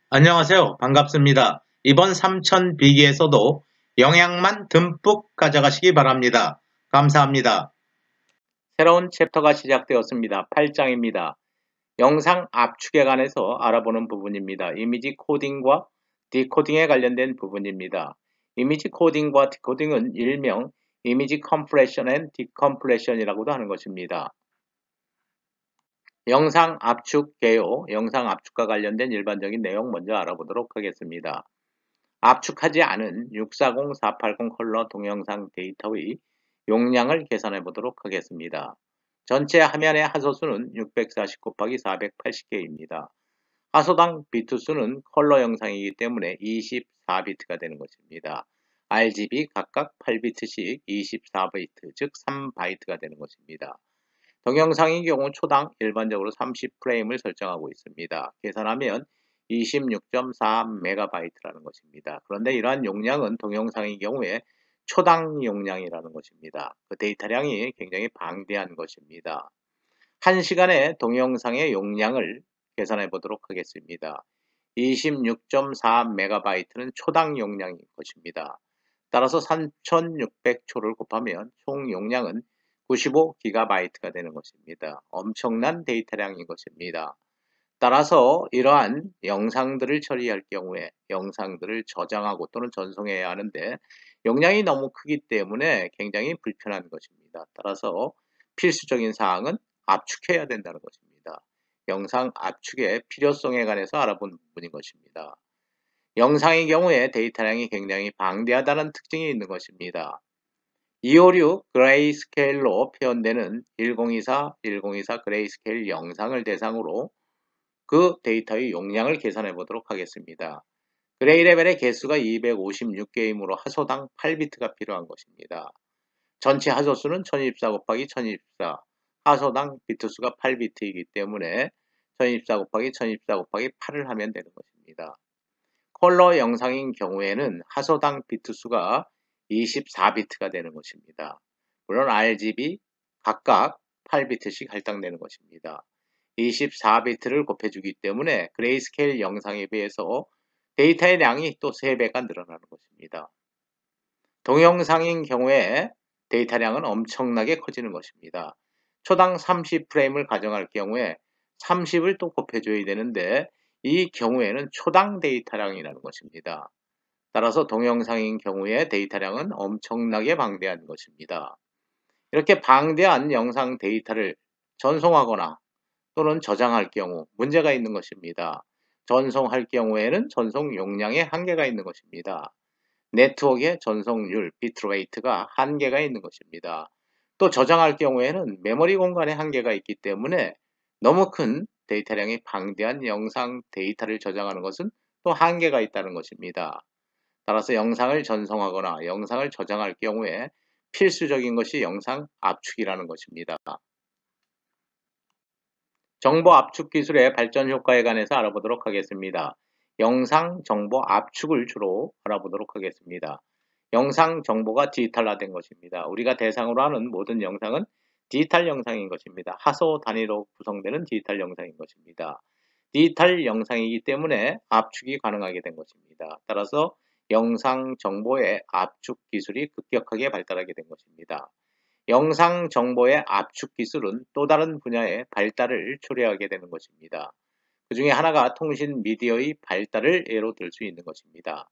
안녕하세요. 반갑습니다. 이번 3000 비기에서도 영양만 듬뿍 가져가시기 바랍니다. 감사합니다. 새로운 챕터가 시작되었습니다. 8장입니다. 영상 압축에 관해서 알아보는 부분입니다. 이미지 코딩과 디코딩에 관련된 부분입니다. 이미지 코딩과 디코딩은 일명 이미지 컴프레션 앤 디컴프레션이라고도 하는 것입니다. 영상 압축 개요, 영상 압축과 관련된 일반적인 내용 먼저 알아보도록 하겠습니다. 압축하지 않은 640, 480 컬러 동영상 데이터의 용량을 계산해 보도록 하겠습니다. 전체 화면의 하소수는 640 곱하기 480개입니다. 하소당 비트수는 컬러 영상이기 때문에 24비트가 되는 것입니다. RGB 각각 8비트씩 24비트, 즉 3바이트가 되는 것입니다. 동영상의 경우 초당 일반적으로 30프레임을 설정하고 있습니다. 계산하면 26.4MB라는 것입니다. 그런데 이러한 용량은 동영상의 경우에 초당 용량이라는 것입니다. 그 데이터량이 굉장히 방대한 것입니다. 1시간의 동영상의 용량을 계산해 보도록 하겠습니다. 26.4MB는 초당 용량인 것입니다. 따라서 3600초를 곱하면 총 용량은 95GB가 되는 것입니다. 엄청난 데이터량인 것입니다. 따라서 이러한 영상들을 처리할 경우에 영상들을 저장하고 또는 전송해야 하는데 용량이 너무 크기 때문에 굉장히 불편한 것입니다. 따라서 필수적인 사항은 압축해야 된다는 것입니다. 영상 압축의 필요성에 관해서 알아본 부분인 것입니다. 영상의 경우에 데이터량이 굉장히 방대하다는 특징이 있는 것입니다. 256 그레이스케일로 표현되는 1024, 1024 그레이스케일 영상을 대상으로 그 데이터의 용량을 계산해 보도록 하겠습니다. 그레이 레벨의 개수가 256개이므로 하소당 8비트가 필요한 것입니다. 전체 하소수는 1024 곱하기 1024, 하소당 비트수가 8비트이기 때문에 1024 곱하기 1024 곱하기 8을 하면 되는 것입니다. 컬러 영상인 경우에는 하소당 비트수가 24비트가 되는 것입니다. 물론 RGB 각각 8비트씩 할당되는 것입니다. 24비트를 곱해주기 때문에 그레이스케일 영상에 비해서 데이터의 양이 또 3배가 늘어나는 것입니다. 동영상인 경우에 데이터량은 엄청나게 커지는 것입니다. 초당 30프레임을 가정할 경우에 30을 또 곱해줘야 되는데 이 경우에는 초당 데이터량이라는 것입니다. 따라서 동영상인 경우에 데이터량은 엄청나게 방대한 것입니다. 이렇게 방대한 영상 데이터를 전송하거나 또는 저장할 경우 문제가 있는 것입니다. 전송할 경우에는 전송 용량에 한계가 있는 것입니다. 네트워크의 전송률, 비트레이트가 한계가 있는 것입니다. 또 저장할 경우에는 메모리 공간에 한계가 있기 때문에 너무 큰 데이터량이 방대한 영상 데이터를 저장하는 것은 또 한계가 있다는 것입니다. 따라서 영상을 전송하거나 영상을 저장할 경우에 필수적인 것이 영상 압축이라는 것입니다. 정보 압축 기술의 발전 효과에 관해서 알아보도록 하겠습니다. 영상 정보 압축을 주로 알아보도록 하겠습니다. 영상 정보가 디지털화된 것입니다. 우리가 대상으로 하는 모든 영상은 디지털 영상인 것입니다. 하소 단위로 구성되는 디지털 영상인 것입니다. 디지털 영상이기 때문에 압축이 가능하게 된 것입니다. 따라서 영상 정보의 압축 기술이 급격하게 발달하게 된 것입니다. 영상 정보의 압축 기술은 또 다른 분야의 발달을 초래하게 되는 것입니다. 그 중에 하나가 통신 미디어의 발달을 예로 들 수 있는 것입니다.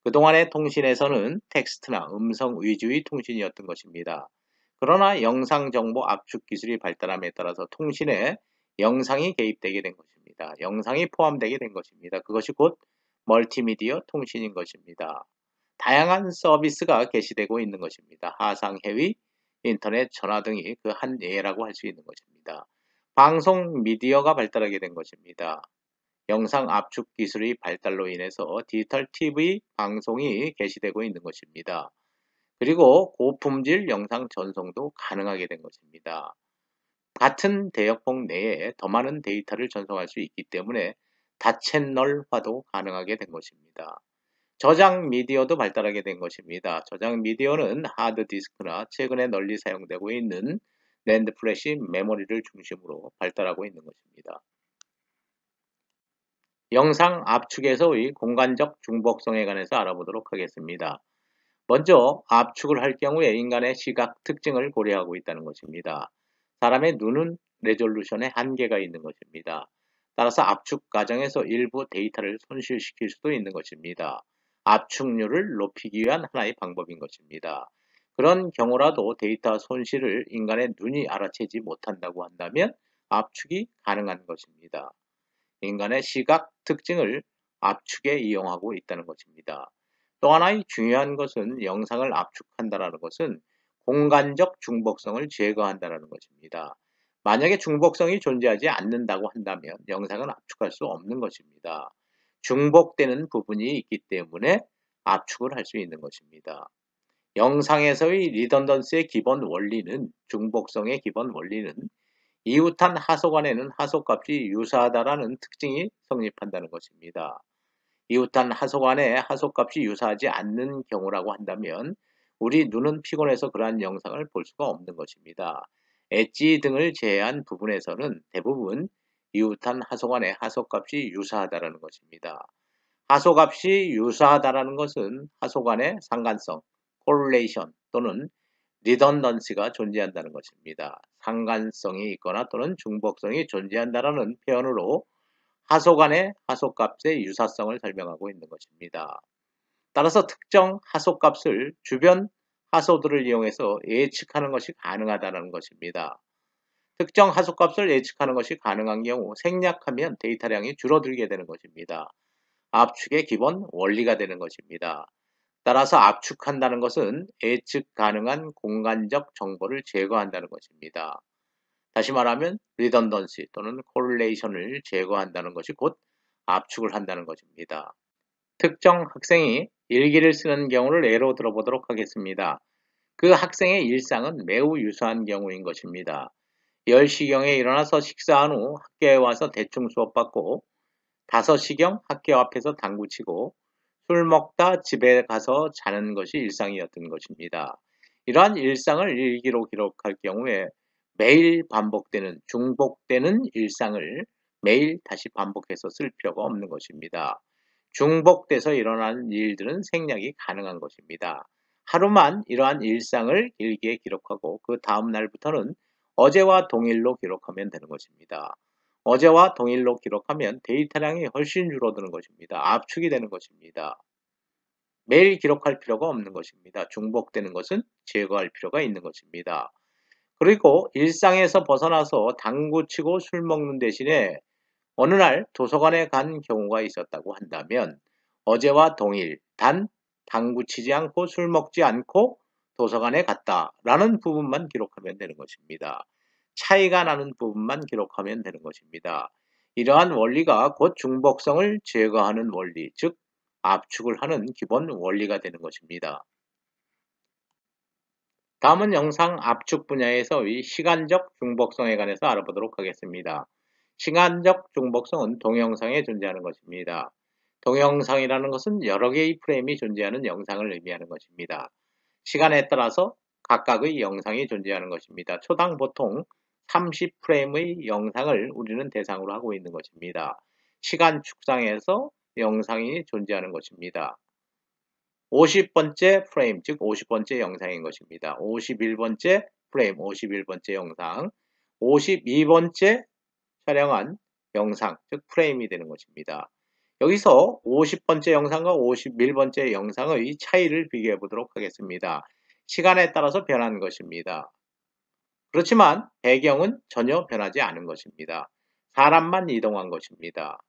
그동안의 통신에서는 텍스트나 음성 위주의 통신이었던 것입니다. 그러나 영상 정보 압축 기술이 발달함에 따라서 통신에 영상이 개입되게 된 것입니다. 영상이 포함되게 된 것입니다. 그것이 곧 멀티미디어 통신인 것입니다. 다양한 서비스가 개시되고 있는 것입니다. 하상, 해위, 인터넷, 전화 등이 그 한 예라고 할 수 있는 것입니다. 방송 미디어가 발달하게 된 것입니다. 영상 압축 기술의 발달로 인해서 디지털 TV 방송이 개시되고 있는 것입니다. 그리고 고품질 영상 전송도 가능하게 된 것입니다. 같은 대역폭 내에 더 많은 데이터를 전송할 수 있기 때문에 다채널화도 가능하게 된 것입니다. 저장 미디어도 발달하게 된 것입니다. 저장 미디어는 하드디스크나 최근에 널리 사용되고 있는 낸드 플래시 메모리를 중심으로 발달하고 있는 것입니다. 영상 압축에서의 공간적 중복성에 관해서 알아보도록 하겠습니다. 먼저 압축을 할 경우에 인간의 시각 특징을 고려하고 있다는 것입니다. 사람의 눈은 레졸루션에 한계가 있는 것입니다. 따라서 압축 과정에서 일부 데이터를 손실시킬 수도 있는 것입니다. 압축률을 높이기 위한 하나의 방법인 것입니다. 그런 경우라도 데이터 손실을 인간의 눈이 알아채지 못한다고 한다면 압축이 가능한 것입니다. 인간의 시각 특징을 압축에 이용하고 있다는 것입니다. 또 하나의 중요한 것은 영상을 압축한다는 것은 공간적 중복성을 제거한다는 것입니다. 만약에 중복성이 존재하지 않는다고 한다면 영상은 압축할 수 없는 것입니다. 중복되는 부분이 있기 때문에 압축을 할 수 있는 것입니다. 영상에서의 리던던스의 기본 원리는 중복성의 기본 원리는 이웃한 하소 간에는 하소값이 유사하다라는 특징이 성립한다는 것입니다. 이웃한 하소 간에 하소값이 유사하지 않는 경우라고 한다면 우리 눈은 피곤해서 그러한 영상을 볼 수가 없는 것입니다. 엣지 등을 제외한 부분에서는 대부분 이웃한 하소 간의 하소값이 유사하다는 것입니다. 하소값이 유사하다는 것은 하소 간의 상관성, correlation 또는 리던던시가 존재한다는 것입니다. 상관성이 있거나 또는 중복성이 존재한다는 표현으로 하소 간의 하소값의 유사성을 설명하고 있는 것입니다. 따라서 특정 하소값을 주변 하소들을 이용해서 예측하는 것이 가능하다는 것입니다. 특정 하소값을 예측하는 것이 가능한 경우 생략하면 데이터량이 줄어들게 되는 것입니다. 압축의 기본 원리가 되는 것입니다. 따라서 압축한다는 것은 예측 가능한 공간적 정보를 제거한다는 것입니다. 다시 말하면 리던던시 또는 correlation을 제거한다는 것이 곧 압축을 한다는 것입니다. 특정 학생이 일기를 쓰는 경우를 예로 들어보도록 하겠습니다. 그 학생의 일상은 매우 유사한 경우인 것입니다. 10시경에 일어나서 식사한 후 학교에 와서 대충 수업받고 5시경 학교 앞에서 당구치고 술 먹다 집에 가서 자는 것이 일상이었던 것입니다. 이러한 일상을 일기로 기록할 경우에 매일 반복되는 중복되는 일상을 매일 다시 반복해서 쓸 필요가 없는 것입니다. 중복돼서 일어나는 일들은 생략이 가능한 것입니다. 하루만 이러한 일상을 일기에 기록하고 그 다음 날부터는 어제와 동일로 기록하면 되는 것입니다. 어제와 동일로 기록하면 데이터량이 훨씬 줄어드는 것입니다. 압축이 되는 것입니다. 매일 기록할 필요가 없는 것입니다. 중복되는 것은 제거할 필요가 있는 것입니다. 그리고 일상에서 벗어나서 당구 치고 술 먹는 대신에 어느 날 도서관에 간 경우가 있었다고 한다면 어제와 동일, 단 당구 치지 않고 술 먹지 않고 도서관에 갔다라는 부분만 기록하면 되는 것입니다. 차이가 나는 부분만 기록하면 되는 것입니다. 이러한 원리가 곧 중복성을 제거하는 원리, 즉 압축을 하는 기본 원리가 되는 것입니다. 다음은 영상 압축 분야에서의 시간적 중복성에 관해서 알아보도록 하겠습니다. 시간적 중복성은 동영상에 존재하는 것입니다. 동영상이라는 것은 여러 개의 프레임이 존재하는 영상을 의미하는 것입니다. 시간에 따라서 각각의 영상이 존재하는 것입니다. 초당 보통 30프레임의 영상을 우리는 대상으로 하고 있는 것입니다. 시간 축상에서 영상이 존재하는 것입니다. 50번째 프레임, 즉 50번째 영상인 것입니다. 51번째 프레임, 51번째 영상, 52번째 촬영한 영상, 즉 프레임이 되는 것입니다. 여기서 50번째 영상과 51번째 영상의 차이를 비교해 보도록 하겠습니다. 시간에 따라서 변하는 것입니다. 그렇지만 배경은 전혀 변하지 않은 것입니다. 사람만 이동한 것입니다.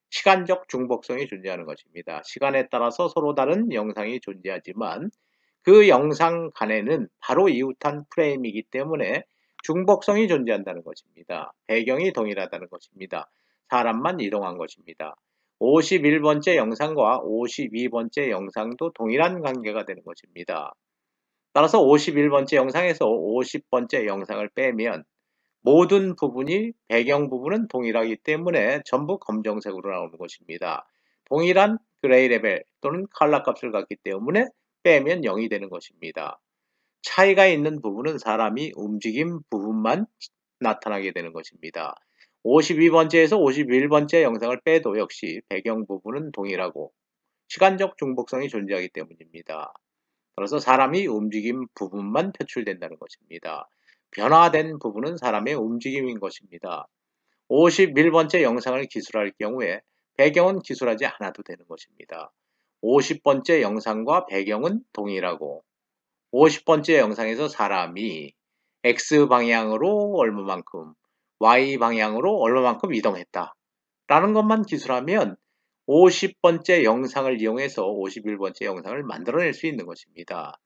시간적 중복성이 존재하는 것입니다. 시간에 따라서 서로 다른 영상이 존재하지만 그 영상 간에는 바로 이웃한 프레임이기 때문에 중복성이 존재한다는 것입니다. 배경이 동일하다는 것입니다. 사람만 이동한 것입니다. 51번째 영상과 52번째 영상도 동일한 관계가 되는 것입니다. 따라서 51번째 영상에서 50번째 영상을 빼면 모든 부분이 배경 부분은 동일하기 때문에 전부 검정색으로 나오는 것입니다. 동일한 그레이 레벨 또는 컬러 값을 갖기 때문에 빼면 0이 되는 것입니다. 차이가 있는 부분은 사람이 움직인 부분만 나타나게 되는 것입니다. 52번째에서 51번째 영상을 빼도 역시 배경 부분은 동일하고 시간적 중복성이 존재하기 때문입니다. 따라서 사람이 움직임 부분만 표출된다는 것입니다. 변화된 부분은 사람의 움직임인 것입니다. 51번째 영상을 기술할 경우에 배경은 기술하지 않아도 되는 것입니다. 50번째 영상과 배경은 동일하고 50번째 영상에서 사람이 X방향으로 얼마만큼, Y방향으로 얼마만큼 이동했다 라는 것만 기술하면 50번째 영상을 이용해서 51번째 영상을 만들어낼 수 있는 것입니다.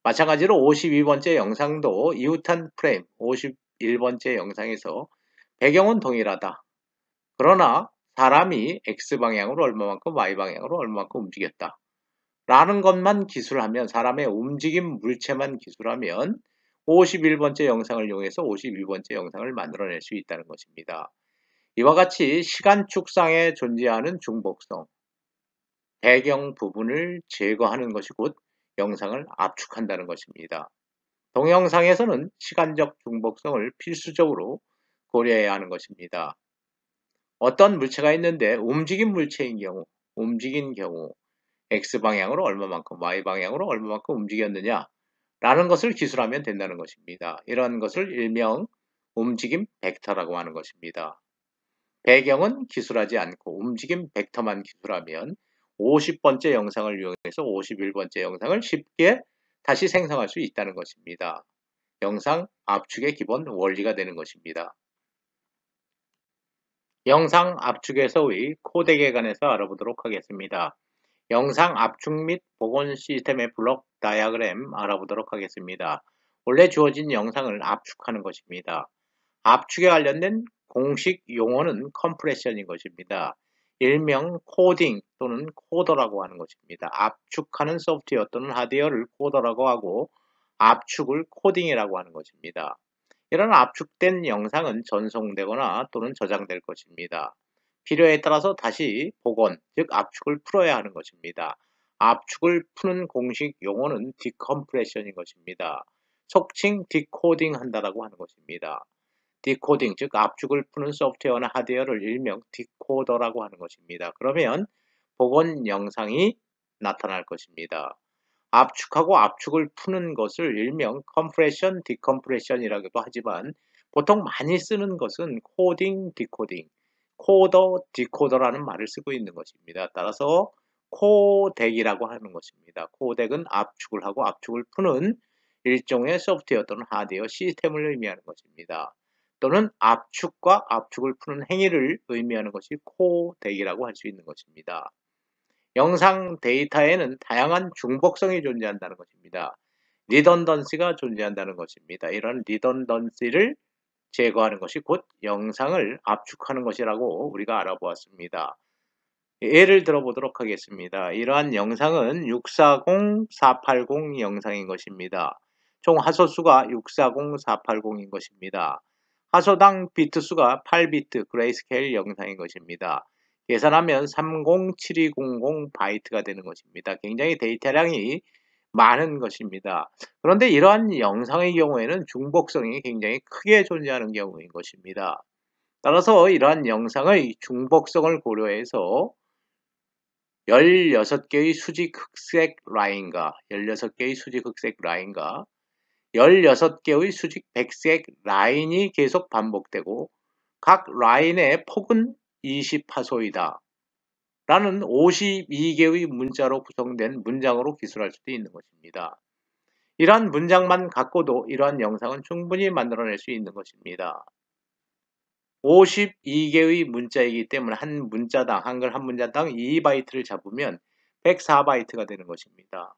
마찬가지로 52번째 영상도 이웃한 프레임 51번째 영상에서 배경은 동일하다. 그러나 사람이 X방향으로 얼마만큼 Y방향으로 얼마만큼 움직였다. 라는 것만 기술하면 사람의 움직임 물체만 기술하면 51번째 영상을 이용해서 52번째 영상을 만들어낼 수 있다는 것입니다. 이와 같이 시간축상에 존재하는 중복성, 배경 부분을 제거하는 것이 곧 영상을 압축한다는 것입니다. 동영상에서는 시간적 중복성을 필수적으로 고려해야 하는 것입니다. 어떤 물체가 있는데 움직인 물체인 경우, 움직인 경우 X방향으로 얼마만큼, Y방향으로 얼마만큼 움직였느냐 라는 것을 기술하면 된다는 것입니다. 이런 것을 일명 움직임 벡터라고 하는 것입니다. 배경은 기술하지 않고 움직임 벡터만 기술하면 50번째 영상을 이용해서 51번째 영상을 쉽게 다시 생성할 수 있다는 것입니다. 영상 압축의 기본 원리가 되는 것입니다. 영상 압축에서의 코덱에 관해서 알아보도록 하겠습니다. 영상 압축 및 복원 시스템의 블록 다이어그램 알아보도록 하겠습니다. 원래 주어진 영상을 압축하는 것입니다. 압축에 관련된 공식 용어는 컴프레션인 것입니다. 일명 코딩 또는 코더라고 하는 것입니다. 압축하는 소프트웨어 또는 하드웨어를 코더라고 하고 압축을 코딩이라고 하는 것입니다. 이런 압축된 영상은 전송되거나 또는 저장될 것입니다. 필요에 따라서 다시 복원, 즉 압축을 풀어야 하는 것입니다. 압축을 푸는 공식 용어는 디컴프레션인 것입니다. 속칭 디코딩 한다라고 하는 것입니다. 디코딩, 즉 압축을 푸는 소프트웨어나 하드웨어를 일명 디코더라고 하는 것입니다. 그러면 복원 영상이 나타날 것입니다. 압축하고 압축을 푸는 것을 일명 컴프레션, 디컴프레션이라고도 하지만 보통 많이 쓰는 것은 코딩, 디코딩, 코더, 디코더라는 말을 쓰고 있는 것입니다. 따라서 코덱이라고 하는 것입니다. 코덱은 압축을 하고 압축을 푸는 일종의 소프트웨어 또는 하드웨어 시스템을 의미하는 것입니다. 또는 압축과 압축을 푸는 행위를 의미하는 것이 코덱이라고 할 수 있는 것입니다. 영상 데이터에는 다양한 중복성이 존재한다는 것입니다. 리던던시가 존재한다는 것입니다. 이런 리던던시를 제거하는 것이 곧 영상을 압축하는 것이라고 우리가 알아보았습니다. 예를 들어보도록 하겠습니다. 이러한 영상은 640, 480 영상인 것입니다. 총 하소수가 640, 480인 것입니다. 하소당 비트 수가 8비트 그레이스케일 영상인 것입니다. 계산하면 307200 바이트가 되는 것입니다. 굉장히 데이터량이 많은 것입니다. 그런데 이러한 영상의 경우에는 중복성이 굉장히 크게 존재하는 경우인 것입니다. 따라서 이러한 영상의 중복성을 고려해서 16개의 수직 흑색 라인과 16개의 수직 흑색 라인과 16개의 수직 백색 라인이 계속 반복되고 각 라인의 폭은 20하소이다. 라는 52개의 문자로 구성된 문장으로 기술할 수도 있는 것입니다. 이러한 문장만 갖고도 이러한 영상은 충분히 만들어낼 수 있는 것입니다. 52개의 문자이기 때문에 한 문자당, 한글 한 문자당 2바이트를 잡으면 104바이트가 되는 것입니다.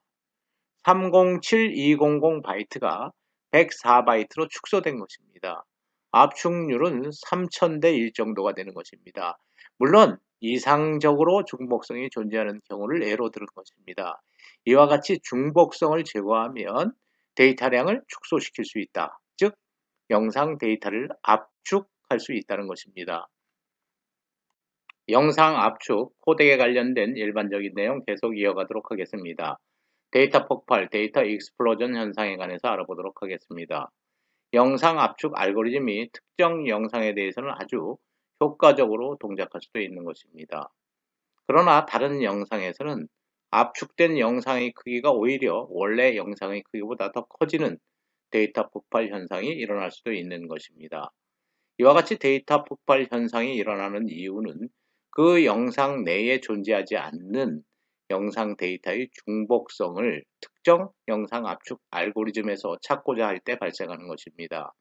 307200 바이트가 104바이트로 축소된 것입니다. 압축률은 3000대 1 정도가 되는 것입니다. 물론 이상적으로 중복성이 존재하는 경우를 예로 들은 것입니다. 이와 같이 중복성을 제거하면 데이터량을 축소시킬 수 있다. 즉 영상 데이터를 압축할 수 있다는 것입니다. 영상 압축, 코덱에 관련된 일반적인 내용 계속 이어가도록 하겠습니다. 데이터 폭발, 데이터 익스플로전 현상에 관해서 알아보도록 하겠습니다. 영상 압축 알고리즘이 특정 영상에 대해서는 아주 효과적으로 동작할 수도 있는 것입니다. 그러나 다른 영상에서는 압축된 영상의 크기가 오히려 원래 영상의 크기보다 더 커지는 데이터 폭발 현상이 일어날 수도 있는 것입니다. 이와 같이 데이터 폭발 현상이 일어나는 이유는 그 영상 내에 존재하지 않는 영상 데이터의 중복성을 특정 영상 압축 알고리즘에서 찾고자 할 때 발생하는 것입니다.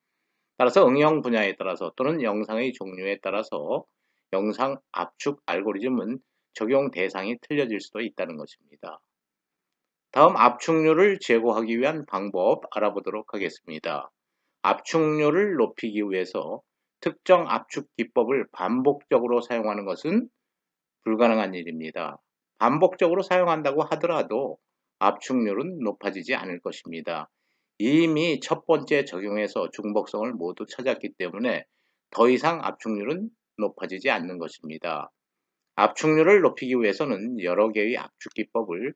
따라서 응용 분야에 따라서 또는 영상의 종류에 따라서 영상 압축 알고리즘은 적용 대상이 틀려질 수도 있다는 것입니다. 다음 압축률을 제고하기 위한 방법 알아보도록 하겠습니다. 압축률을 높이기 위해서 특정 압축 기법을 반복적으로 사용하는 것은 불가능한 일입니다. 반복적으로 사용한다고 하더라도 압축률은 높아지지 않을 것입니다. 이미 첫 번째 적용에서 중복성을 모두 찾았기 때문에 더 이상 압축률은 높아지지 않는 것입니다. 압축률을 높이기 위해서는 여러 개의 압축 기법을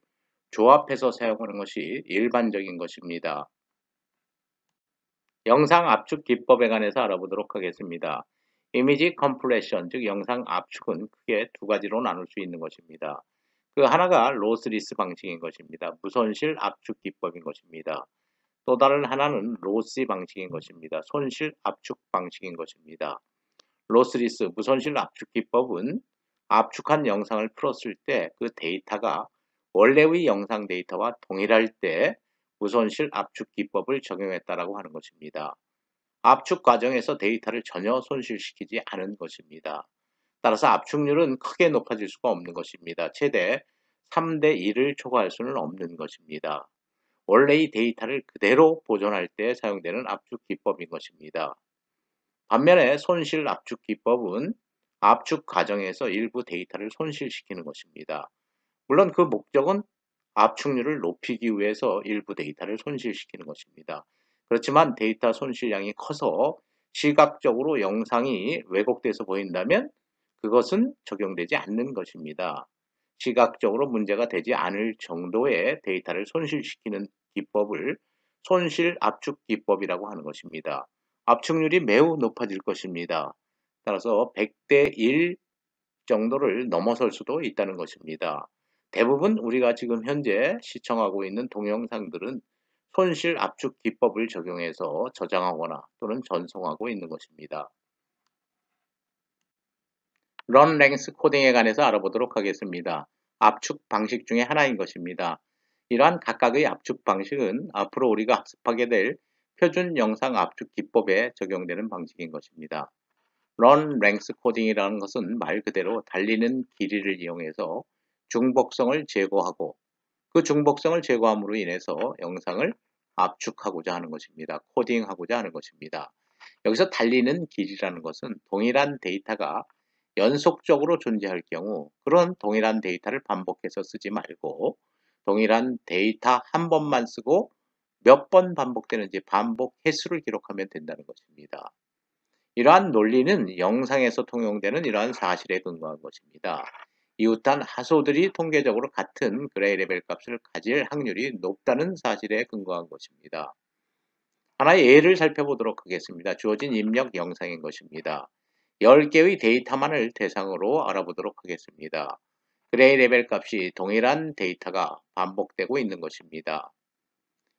조합해서 사용하는 것이 일반적인 것입니다. 영상 압축 기법에 관해서 알아보도록 하겠습니다. 이미지 컴프레션, 즉 영상 압축은 크게 두 가지로 나눌 수 있는 것입니다. 그 하나가 로스리스 방식인 것입니다. 무손실 압축 기법인 것입니다. 또 다른 하나는 로시 방식인 것입니다. 손실 압축 방식인 것입니다. 로스리스, 무손실 압축 기법은 압축한 영상을 풀었을 때 그 데이터가 원래의 영상 데이터와 동일할 때 무손실 압축 기법을 적용했다라고 하는 것입니다. 압축 과정에서 데이터를 전혀 손실시키지 않은 것입니다. 따라서 압축률은 크게 높아질 수가 없는 것입니다. 최대 3대 1을 초과할 수는 없는 것입니다. 원래의 데이터를 그대로 보존할 때 사용되는 압축 기법인 것입니다. 반면에 손실 압축 기법은 압축 과정에서 일부 데이터를 손실시키는 것입니다. 물론 그 목적은 압축률을 높이기 위해서 일부 데이터를 손실시키는 것입니다. 그렇지만 데이터 손실량이 커서 시각적으로 영상이 왜곡돼서 보인다면 그것은 적용되지 않는 것입니다. 시각적으로 문제가 되지 않을 정도의 데이터를 손실시키는 기법을 손실 압축 기법이라고 하는 것입니다. 압축률이 매우 높아질 것입니다. 따라서 100대 1 정도를 넘어설 수도 있다는 것입니다. 대부분 우리가 지금 현재 시청하고 있는 동영상들은 손실 압축 기법을 적용해서 저장하거나 또는 전송하고 있는 것입니다. 런 랭스 코딩에 관해서 알아보도록 하겠습니다. 압축 방식 중에 하나인 것입니다. 이러한 각각의 압축 방식은 앞으로 우리가 학습하게 될 표준 영상 압축 기법에 적용되는 방식인 것입니다. 런 랭스 코딩이라는 것은 말 그대로 달리는 길이를 이용해서 중복성을 제거하고 그 중복성을 제거함으로 인해서 영상을 압축하고자 하는 것입니다. 코딩하고자 하는 것입니다. 여기서 달리는 길이라는 것은 동일한 데이터가 연속적으로 존재할 경우 그런 동일한 데이터를 반복해서 쓰지 말고 동일한 데이터 한 번만 쓰고 몇 번 반복되는지 반복 횟수를 기록하면 된다는 것입니다. 이러한 논리는 영상에서 통용되는 이러한 사실에 근거한 것입니다. 이웃한 하소들이 통계적으로 같은 그레이 레벨 값을 가질 확률이 높다는 사실에 근거한 것입니다. 하나의 예를 살펴보도록 하겠습니다. 주어진 입력 영상인 것입니다. 10개의 데이터만을 대상으로 알아보도록 하겠습니다. 그레이 레벨 값이 동일한 데이터가 반복되고 있는 것입니다.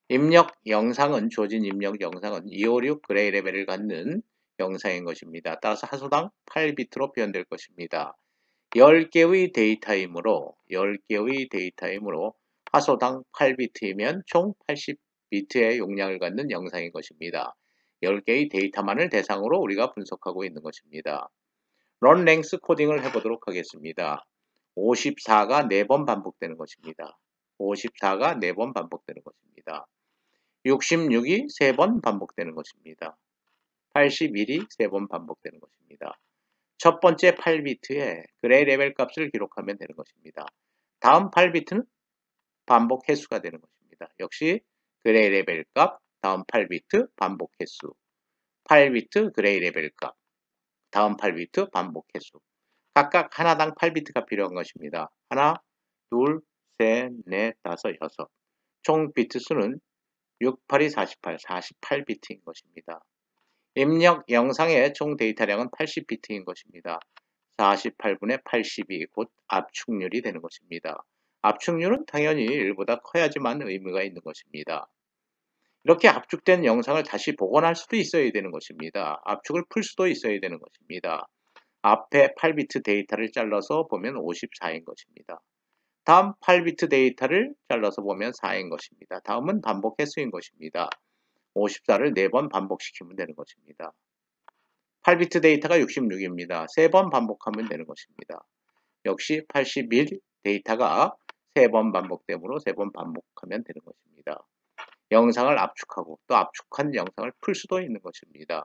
입력 영상은 주어진 입력 영상은 256 그레이 레벨을 갖는 영상인 것입니다. 따라서 하소당 8비트로 표현될 것입니다. 10개의 데이터이므로 하소당 8비트이면 총 80비트의 용량을 갖는 영상인 것입니다. 10개의 데이터만을 대상으로 우리가 분석하고 있는 것입니다. 런 랭스 코딩을 해보도록 하겠습니다. 54가 4번 반복되는 것입니다. 54가 4번 반복되는 것입니다. 66이 3번 반복되는 것입니다. 81이 3번 반복되는 것입니다. 첫 번째 8비트에 그레이 레벨 값을 기록하면 되는 것입니다. 다음 8비트는 반복 횟수가 되는 것입니다. 역시 그레이 레벨 값, 다음 8비트 반복 횟수, 8비트 그레이 레벨 값, 다음 8비트 반복 횟수. 각각 하나당 8비트가 필요한 것입니다. 하나, 둘, 셋, 넷, 다섯, 여섯. 총 비트 수는 6, 8이 48, 48비트인 것입니다. 입력 영상의 총 데이터량은 80비트인 것입니다. 48분의 82, 곧 압축률이 되는 것입니다. 압축률은 당연히 1보다 커야지만 의미가 있는 것입니다. 이렇게 압축된 영상을 다시 복원할 수도 있어야 되는 것입니다. 압축을 풀 수도 있어야 되는 것입니다. 앞에 8비트 데이터를 잘라서 보면 54인 것입니다. 다음 8비트 데이터를 잘라서 보면 4인 것입니다. 다음은 반복 횟수인 것입니다. 54를 4번 반복시키면 되는 것입니다. 8비트 데이터가 66입니다. 3번 반복하면 되는 것입니다. 역시 81 데이터가 3번 반복되므로 3번 반복하면 되는 것입니다. 영상을 압축하고 또 압축한 영상을 풀 수도 있는 것입니다.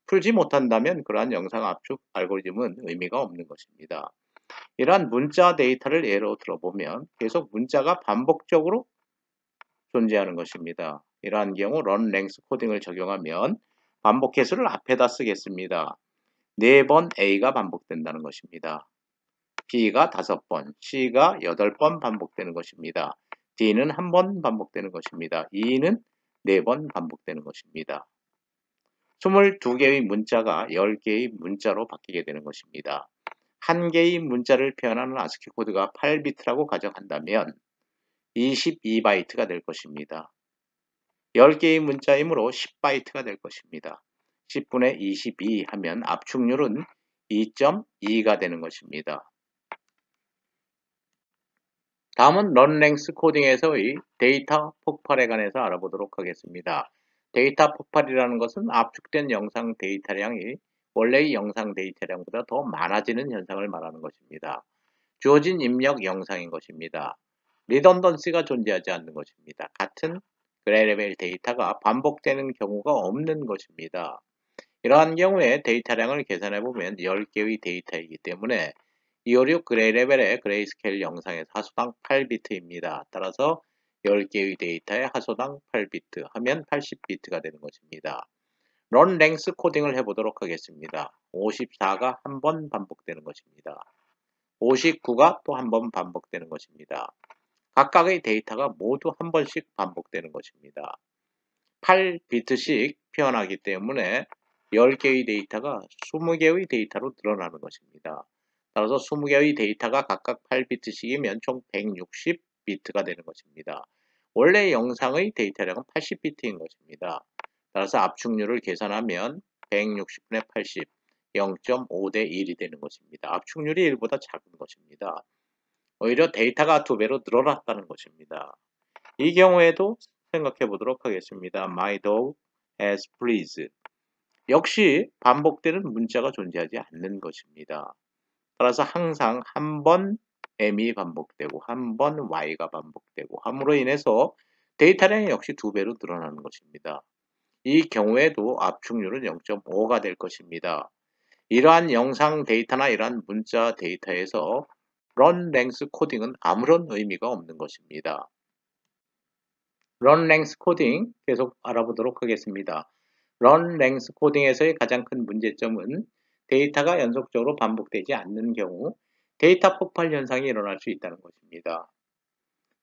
풀지 못한다면 그러한 영상 압축 알고리즘은 의미가 없는 것입니다. 이러한 문자 데이터를 예로 들어보면 계속 문자가 반복적으로 존재하는 것입니다. 이러한 경우 run length 코딩을 적용하면 반복 횟수를 앞에다 쓰겠습니다. 4번 A가 반복된다는 것입니다. B가 5번, C가 8번 반복되는 것입니다. D는 1번 반복되는 것입니다. E는 4번 반복되는 것입니다. 22개의 문자가 10개의 문자로 바뀌게 되는 것입니다. 1개의 문자를 표현하는 ASCII 코드가 8비트라고 가정한다면 22바이트가 될 것입니다. 10개의 문자이므로 10바이트가 될 것입니다. 10분의 22 하면 압축률은 2.2가 되는 것입니다. 다음은 런랭스 코딩에서의 데이터 폭발에 관해서 알아보도록 하겠습니다. 데이터 폭발이라는 것은 압축된 영상 데이터량이 원래의 영상 데이터량보다 더 많아지는 현상을 말하는 것입니다. 주어진 입력 영상인 것입니다. 리던던시가 존재하지 않는 것입니다. 같은 그레이 레벨 데이터가 반복되는 경우가 없는 것입니다. 이러한 경우에 데이터량을 계산해 보면 10개의 데이터이기 때문에 256 그레이 레벨의 그레이스케일 영상에서 하소당 8비트입니다. 따라서 10개의 데이터에 하소당 8비트 하면 80비트가 되는 것입니다. 런 랭스 코딩을 해보도록 하겠습니다. 54가 한 번 반복되는 것입니다. 59가 또 한 번 반복되는 것입니다. 각각의 데이터가 모두 한 번씩 반복되는 것입니다. 8비트씩 표현하기 때문에 10개의 데이터가 20개의 데이터로 늘어나는 것입니다. 따라서 20개의 데이터가 각각 8비트씩이면 총 160비트가 되는 것입니다. 원래 영상의 데이터량은 80비트인 것입니다. 따라서 압축률을 계산하면 160분의 80, 0.5대 1이 되는 것입니다. 압축률이 1보다 작은 것입니다. 오히려 데이터가 2배로 늘어났다는 것입니다. 이 경우에도 생각해 보도록 하겠습니다. My dog has fleas. 역시 반복되는 문자가 존재하지 않는 것입니다. 따라서 항상 한 번 M이 반복되고 한 번 Y가 반복되고 함으로 인해서 데이터량이 역시 2배로 늘어나는 것입니다. 이 경우에도 압축률은 0.5가 될 것입니다. 이러한 영상 데이터나 이러한 문자 데이터에서 run length 코딩은 아무런 의미가 없는 것입니다. run length 코딩 계속 알아보도록 하겠습니다. run length 코딩에서의 가장 큰 문제점은 데이터가 연속적으로 반복되지 않는 경우 데이터 폭발 현상이 일어날 수 있다는 것입니다.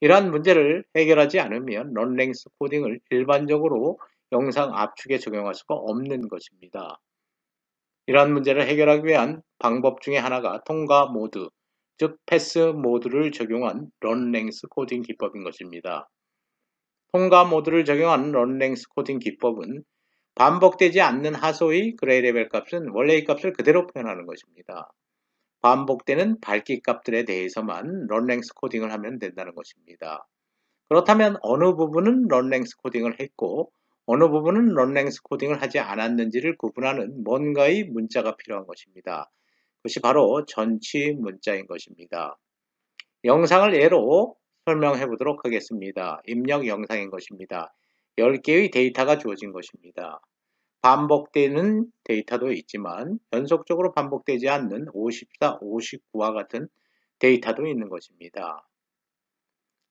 이러한 문제를 해결하지 않으면 run length 코딩을 일반적으로 영상 압축에 적용할 수가 없는 것입니다. 이러한 문제를 해결하기 위한 방법 중에 하나가 통과 모드, 즉 패스 모드를 적용한 run length 코딩 기법인 것입니다. 통과 모드를 적용한 run length 코딩 기법은 반복되지 않는 하소의 그레이 레벨 값은 원래의 값을 그대로 표현하는 것입니다. 반복되는 밝기 값들에 대해서만 run length 코딩을 하면 된다는 것입니다. 그렇다면 어느 부분은 run length 코딩을 했고 어느 부분은 run length 코딩을 하지 않았는지를 구분하는 뭔가의 문자가 필요한 것입니다. 그것이 바로 전치 문자인 것입니다. 영상을 예로 설명해 보도록 하겠습니다. 입력 영상인 것입니다. 10개의 데이터가 주어진 것입니다. 반복되는 데이터도 있지만 연속적으로 반복되지 않는 54, 59와 같은 데이터도 있는 것입니다.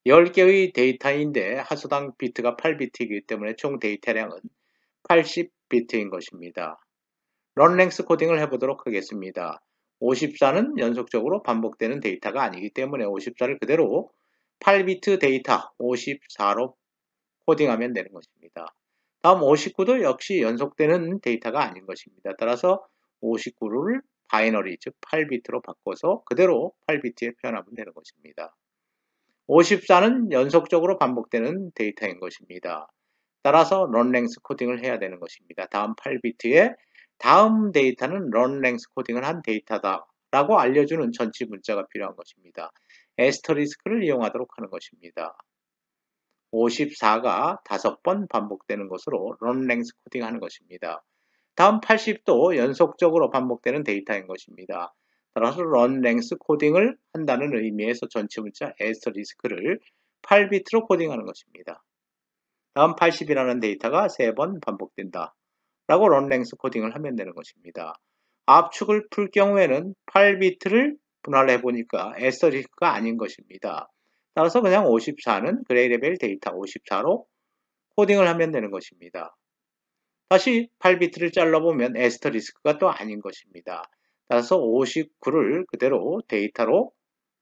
10개의 데이터인데 하수당 비트가 8비트이기 때문에 총 데이터량은 80비트인 것입니다. 런랭스 코딩을 해보도록 하겠습니다. 54는 연속적으로 반복되는 데이터가 아니기 때문에 54를 그대로 8비트 데이터 54로 코딩하면 되는 것입니다. 다음 59도 역시 연속되는 데이터가 아닌 것입니다. 따라서 59를 바이너리 즉 8비트로 바꿔서 그대로 8비트에 표현하면 되는 것입니다. 54는 연속적으로 반복되는 데이터인 것입니다. 따라서 런랭스 코딩을 해야 되는 것입니다. 다음 8비트에 다음 데이터는 런랭스 코딩을 한 데이터다 라고 알려주는 전치 문자가 필요한 것입니다. 에스터리스크를 이용하도록 하는 것입니다. 54가 5번 반복되는 것으로 런랭스 코딩하는 것입니다. 다음 80도 연속적으로 반복되는 데이터인 것입니다. 따라서 런랭스 코딩을 한다는 의미에서 전체 문자 에스터리스크를 8비트로 코딩하는 것입니다. 다음 80이라는 데이터가 3번 반복된다 라고 런랭스 코딩을 하면 되는 것입니다. 압축을 풀 경우에는 8비트를 분할해 보니까 에스터리스크가 아닌 것입니다. 따라서 그냥 54는 그레이 레벨 데이터 54로 코딩을 하면 되는 것입니다. 다시 8비트를 잘라보면 에스터리스크가 또 아닌 것입니다. 따라서 59를 그대로 데이터로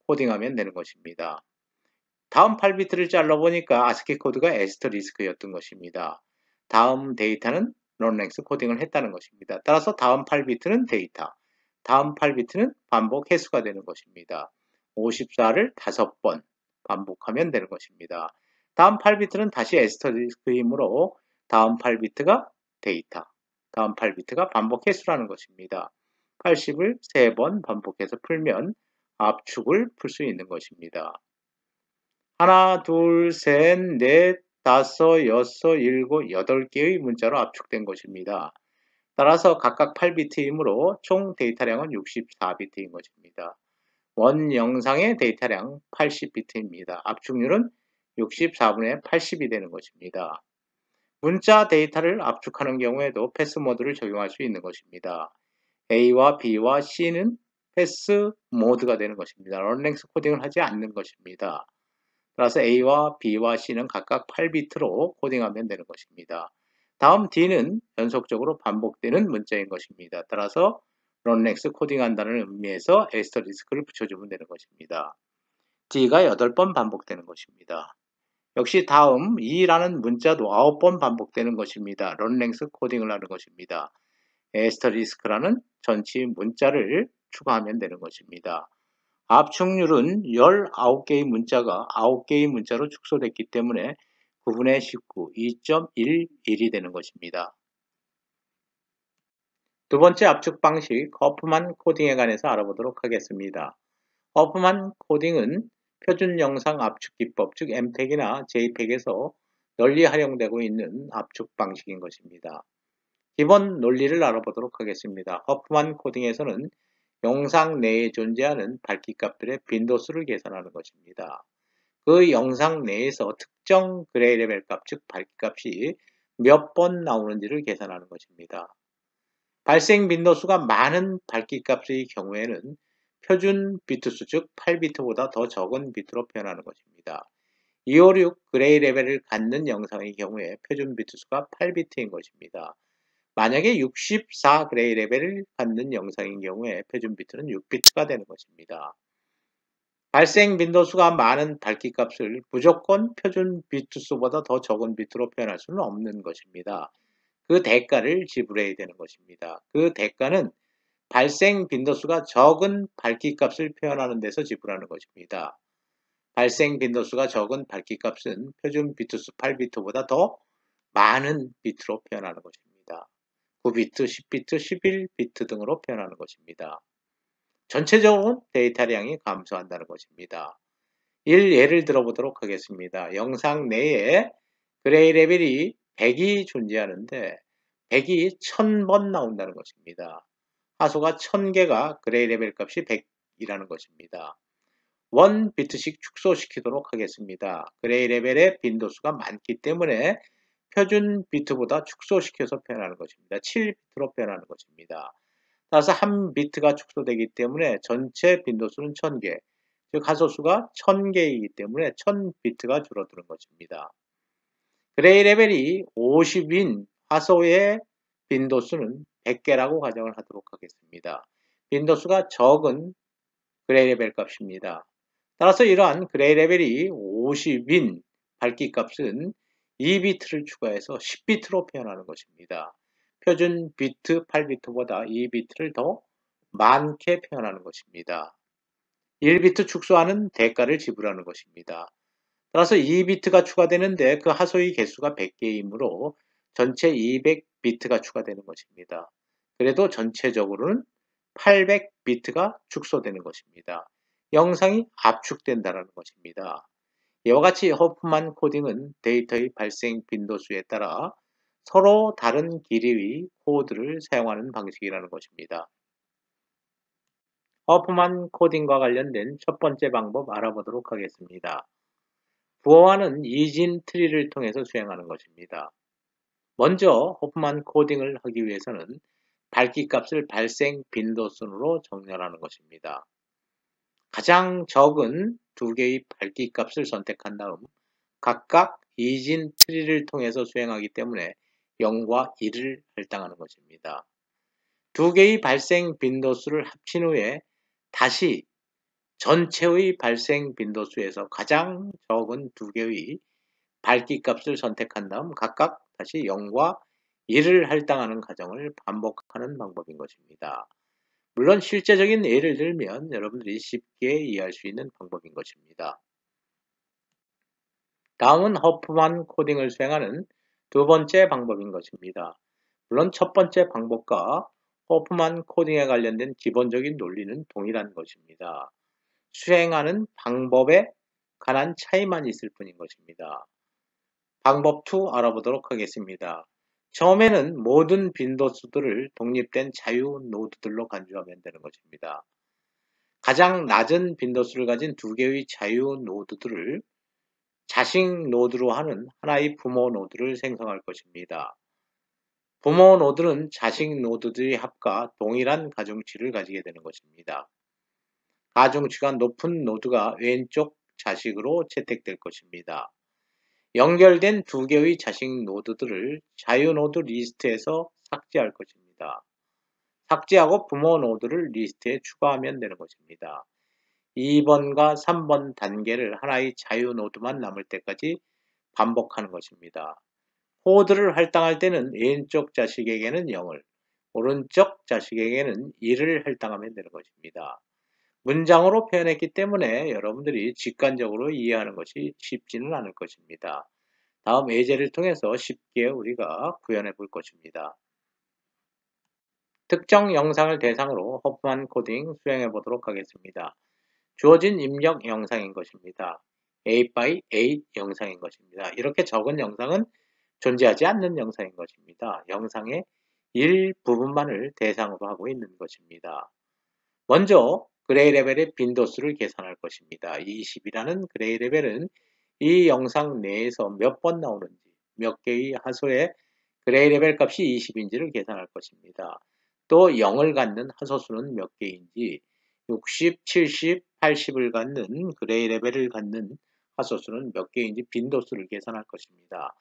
코딩하면 되는 것입니다. 다음 8비트를 잘라보니까 아스키 코드가 에스터리스크였던 것입니다. 다음 데이터는 런랭스 코딩을 했다는 것입니다. 따라서 다음 8비트는 데이터, 다음 8비트는 반복 횟수가 되는 것입니다. 54를 5번 반복하면 되는 것입니다. 다음 8비트는 다시 에스터리스크이므로 다음 8비트가 데이터, 다음 8비트가 반복 횟수라는 것입니다. 80을 3번 반복해서 풀면 압축을 풀 수 있는 것입니다. 하나, 둘, 셋, 넷, 다섯, 여섯, 일곱, 8개의 문자로 압축된 것입니다. 따라서 각각 8비트이므로 총 데이터량은 64비트인 것입니다. 원 영상의 데이터량 80비트입니다. 압축률은 64분의 80이 되는 것입니다. 문자 데이터를 압축하는 경우에도 패스 모드를 적용할 수 있는 것입니다. A와 B와 C는 패스 모드가 되는 것입니다. 런랭스 코딩을 하지 않는 것입니다. 따라서 A와 B와 C는 각각 8비트로 코딩하면 되는 것입니다. 다음 D는 연속적으로 반복되는 문자인 것입니다. 따라서 런넥스 코딩한다는 의미에서 에스터리스크를 붙여주면 되는 것입니다. D가 8번 반복되는 것입니다. 역시 다음 2라는 문자도 9번 반복되는 것입니다. 런랭스 코딩을 하는 것입니다. 에스터리스크라는 전치 문자를 추가하면 되는 것입니다. 압축률은 19개의 문자가 9개의 문자로 축소됐기 때문에 9분의 19, 2.11이 되는 것입니다. 두 번째 압축 방식, 허프만 코딩에 관해서 알아보도록 하겠습니다. 허프만 코딩은 표준 영상 압축 기법, 즉 MPEG이나 JPEG에서 널리 활용되고 있는 압축 방식인 것입니다. 기본 논리를 알아보도록 하겠습니다. 허프만 코딩에서는 영상 내에 존재하는 밝기값들의 빈도수를 계산하는 것입니다. 그 영상 내에서 특정 그레이 레벨 값, 즉 밝기값이 몇 번 나오는지를 계산하는 것입니다. 발생 빈도수가 많은 밝기값의 경우에는 표준 비트수, 즉 8비트보다 더 적은 비트로 표현하는 것입니다. 256 그레이 레벨을 갖는 영상의 경우에 표준 비트수가 8비트인 것입니다. 만약에 64 그레이 레벨을 갖는 영상인 경우에 표준 비트는 6비트가 되는 것입니다. 발생 빈도수가 많은 밝기값을 무조건 표준 비트수보다 더 적은 비트로 표현할 수는 없는 것입니다. 그 대가를 지불해야 되는 것입니다. 그 대가는 발생 빈도수가 적은 밝기값을 표현하는 데서 지불하는 것입니다. 발생 빈도수가 적은 밝기값은 표준 비트수 8비트보다 더 많은 비트로 표현하는 것입니다. 9비트, 10비트, 11비트 등으로 표현하는 것입니다. 전체적으로 데이터량이 감소한다는 것입니다. 예를 들어보도록 하겠습니다. 영상 내에 그레이 레벨이 100이 존재하는데 100이 1000번 나온다는 것입니다. 하소가 1000개가 그레이 레벨 값이 100이라는 것입니다. 1비트씩 축소시키도록 하겠습니다. 그레이 레벨의 빈도수가 많기 때문에 표준 비트보다 축소시켜서 표현하는 것입니다. 7비트로 표현하는 것입니다. 따라서 1비트가 축소되기 때문에 전체 빈도수는 1000개, 즉 하소수가 1000개이기 때문에 1000비트가 줄어드는 것입니다. 그레이 레벨이 50인 화소의 빈도수는 100개라고 가정을 하도록 하겠습니다. 빈도수가 적은 그레이 레벨 값입니다. 따라서 이러한 그레이 레벨이 50인 밝기 값은 2비트를 추가해서 10비트로 표현하는 것입니다. 표준 비트 8비트보다 2비트를 더 많게 표현하는 것입니다. 1비트 축소하는 대가를 지불하는 것입니다. 따라서 2비트가 추가되는데 그 하소의 개수가 100개이므로 전체 200비트가 추가되는 것입니다. 그래도 전체적으로는 800비트가 축소되는 것입니다. 영상이 압축된다는 것입니다. 이와 같이 허프만 코딩은 데이터의 발생 빈도수에 따라 서로 다른 길이의 코드를 사용하는 방식이라는 것입니다. 허프만 코딩과 관련된 첫 번째 방법 알아보도록 하겠습니다. 부호화는 이진 트리를 통해서 수행하는 것입니다. 먼저 허프만 코딩을 하기 위해서는 밝기값을 발생 빈도순으로 정렬하는 것입니다. 가장 적은 두 개의 밝기값을 선택한 다음 각각 이진 트리를 통해서 수행하기 때문에 0과 1을 할당하는 것입니다. 두 개의 발생 빈도수를 합친 후에 다시 전체의 발생 빈도수에서 가장 적은 두 개의 밝기값을 선택한 다음 각각 다시 0과 1을 할당하는 과정을 반복하는 방법인 것입니다. 물론 실제적인 예를 들면 여러분들이 쉽게 이해할 수 있는 방법인 것입니다. 다음은 허프만 코딩을 수행하는 두 번째 방법인 것입니다. 물론 첫 번째 방법과 허프만 코딩에 관련된 기본적인 논리는 동일한 것입니다. 수행하는 방법에 관한 차이만 있을 뿐인 것입니다. 방법 2 알아보도록 하겠습니다. 처음에는 모든 빈도수들을 독립된 자유 노드들로 간주하면 되는 것입니다. 가장 낮은 빈도수를 가진 두 개의 자유 노드들을 자식 노드로 하는 하나의 부모 노드를 생성할 것입니다. 부모 노드는 자식 노드들의 합과 동일한 가중치를 가지게 되는 것입니다. 가중치가 높은 노드가 왼쪽 자식으로 채택될 것입니다. 연결된 두 개의 자식 노드들을 자유 노드 리스트에서 삭제할 것입니다. 삭제하고 부모 노드를 리스트에 추가하면 되는 것입니다. 2번과 3번 단계를 하나의 자유 노드만 남을 때까지 반복하는 것입니다. 코드를 할당할 때는 왼쪽 자식에게는 0을, 오른쪽 자식에게는 1을 할당하면 되는 것입니다. 문장으로 표현했기 때문에 여러분들이 직관적으로 이해하는 것이 쉽지는 않을 것입니다. 다음 예제를 통해서 쉽게 우리가 구현해 볼 것입니다. 특정 영상을 대상으로 허프만 코딩 수행해 보도록 하겠습니다. 주어진 입력 영상인 것입니다. 8x8 영상인 것입니다. 이렇게 적은 영상은 존재하지 않는 영상인 것입니다. 영상의 일부분만을 대상으로 하고 있는 것입니다. 먼저 그레이 레벨의 빈도수를 계산할 것입니다. 20이라는 그레이 레벨은 이 영상 내에서 몇 번 나오는지, 몇 개의 하소의 그레이 레벨 값이 20인지를 계산할 것입니다. 또 0을 갖는 하소수는 몇 개인지, 60, 70, 80을 갖는 그레이 레벨을 갖는 하소수는 몇 개인지 빈도수를 계산할 것입니다.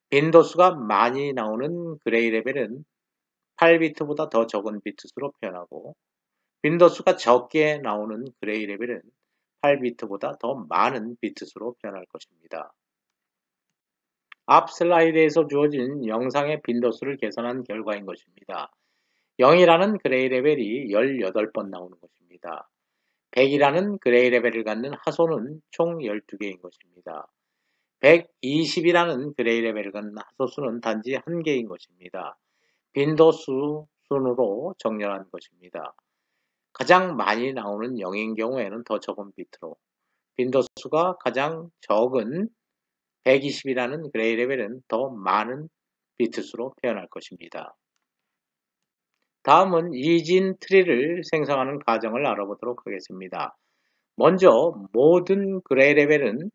빈도수가 많이 나오는 그레이 레벨은 8비트보다 더 적은 비트수로 표현하고 빈도수가 적게 나오는 그레이 레벨은 8비트보다 더 많은 비트수로 표현할 것입니다. 앞 슬라이드에서 주어진 영상의 빈도수를 계산한 결과인 것입니다. 0이라는 그레이 레벨이 18번 나오는 것입니다. 100이라는 그레이 레벨을 갖는 하소는 총 12개인 것입니다. 120이라는 그레이 레벨을 갖는 하소수는 단지 1개인 것입니다. 빈도수 순으로 정렬한 것입니다. 가장 많이 나오는 0인 경우에는 더 적은 비트로, 빈도수가 가장 적은 120이라는 그레이 레벨은 더 많은 비트수로 표현할 것입니다. 다음은 이진 트리를 생성하는 과정을 알아보도록 하겠습니다. 먼저 모든 그레이 레벨은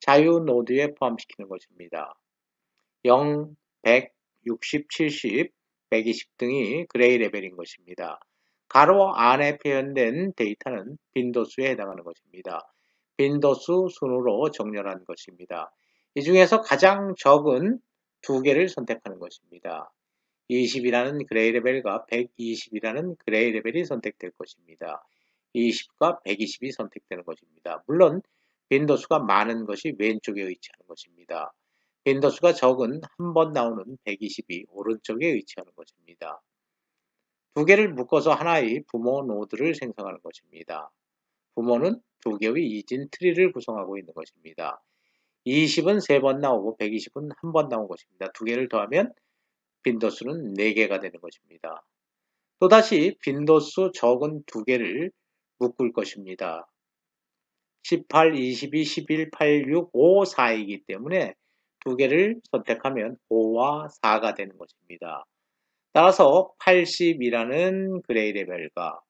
자유 노드에 포함시키는 것입니다. 0, 100, 60, 70, 120 등이 그레이 레벨인 것입니다. 가로 안에 표현된 데이터는 빈도수에 해당하는 것입니다. 빈도수 순으로 정렬한 것입니다. 이 중에서 가장 적은 두 개를 선택하는 것입니다. 20이라는 그레이 레벨과 120이라는 그레이 레벨이 선택될 것입니다. 20과 120이 선택되는 것입니다. 물론 빈도수가 많은 것이 왼쪽에 위치하는 것입니다. 빈도수가 적은 한 번 나오는 120이 오른쪽에 위치하는 것입니다. 두 개를 묶어서 하나의 부모 노드를 생성하는 것입니다. 부모는 두 개의 이진 트리를 구성하고 있는 것입니다. 20은 3번 나오고 120은 한 번 나온 것입니다. 두 개를 더하면 빈도수는 4개가 되는 것입니다. 또다시 빈도수 적은 두 개를 묶을 것입니다. 18, 22, 11, 8, 6, 5, 4이기 때문에 두 개를 선택하면 5와 4가 되는 것입니다. 따라서 80이라는 그레이 레벨과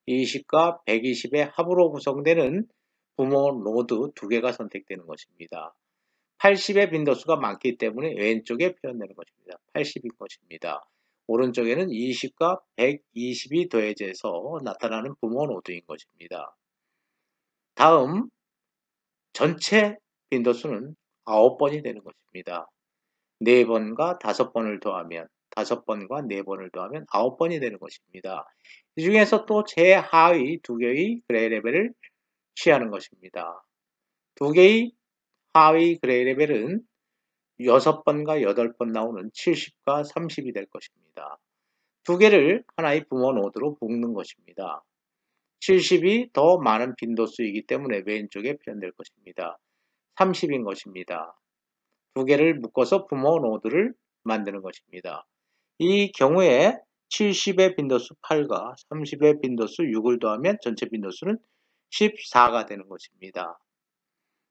20과 120의 합으로 구성되는 부모 노드 두 개가 선택되는 것입니다. 80의 빈도수가 많기 때문에 왼쪽에 표현되는 것입니다. 80인 것입니다. 오른쪽에는 20과 120이 더해져서 나타나는 부모 노드인 것입니다. 다음 전체 빈도수는 9번이 되는 것입니다. 4번과 5번을 더하면 5번과 4번을 더하면 9번이 되는 것입니다. 이 중에서 또 제하위 두 개의 그레이 레벨을 취하는 것입니다. 두 개의 하위 그레이 레벨은 6번과 8번 나오는 70과 30이 될 것입니다. 두 개를 하나의 부모 노드로 묶는 것입니다. 70이 더 많은 빈도수이기 때문에 왼쪽에 표현될 것입니다. 30인 것입니다. 두 개를 묶어서 부모 노드를 만드는 것입니다. 이 경우에 70의 빈도수 8과 30의 빈도수 6을 더하면 전체 빈도수는 14가 되는 것입니다.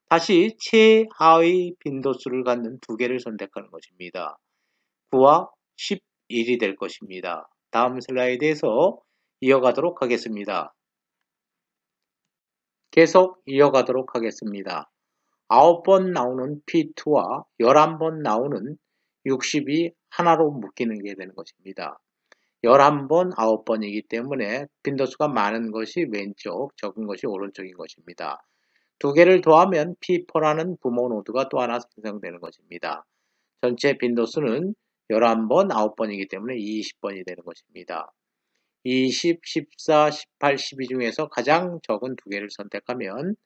다시 최하위 빈도수를 갖는 두 개를 선택하는 것입니다. 9와 11이 될 것입니다. 다음 슬라이드에서 이어가도록 하겠습니다. 계속 이어가도록 하겠습니다. 9번 나오는 P2와 11번 나오는 60이 하나로 묶이는 게 되는 것입니다. 11번, 9번이기 때문에 빈도수가 많은 것이 왼쪽, 적은 것이 오른쪽인 것입니다. 두 개를 더하면 P4라는 부모 노드가 또 하나 생성되는 것입니다. 전체 빈도수는 11번, 9번이기 때문에 20번이 되는 것입니다. 20, 14, 18, 12 중에서 가장 적은 두 개를 선택하면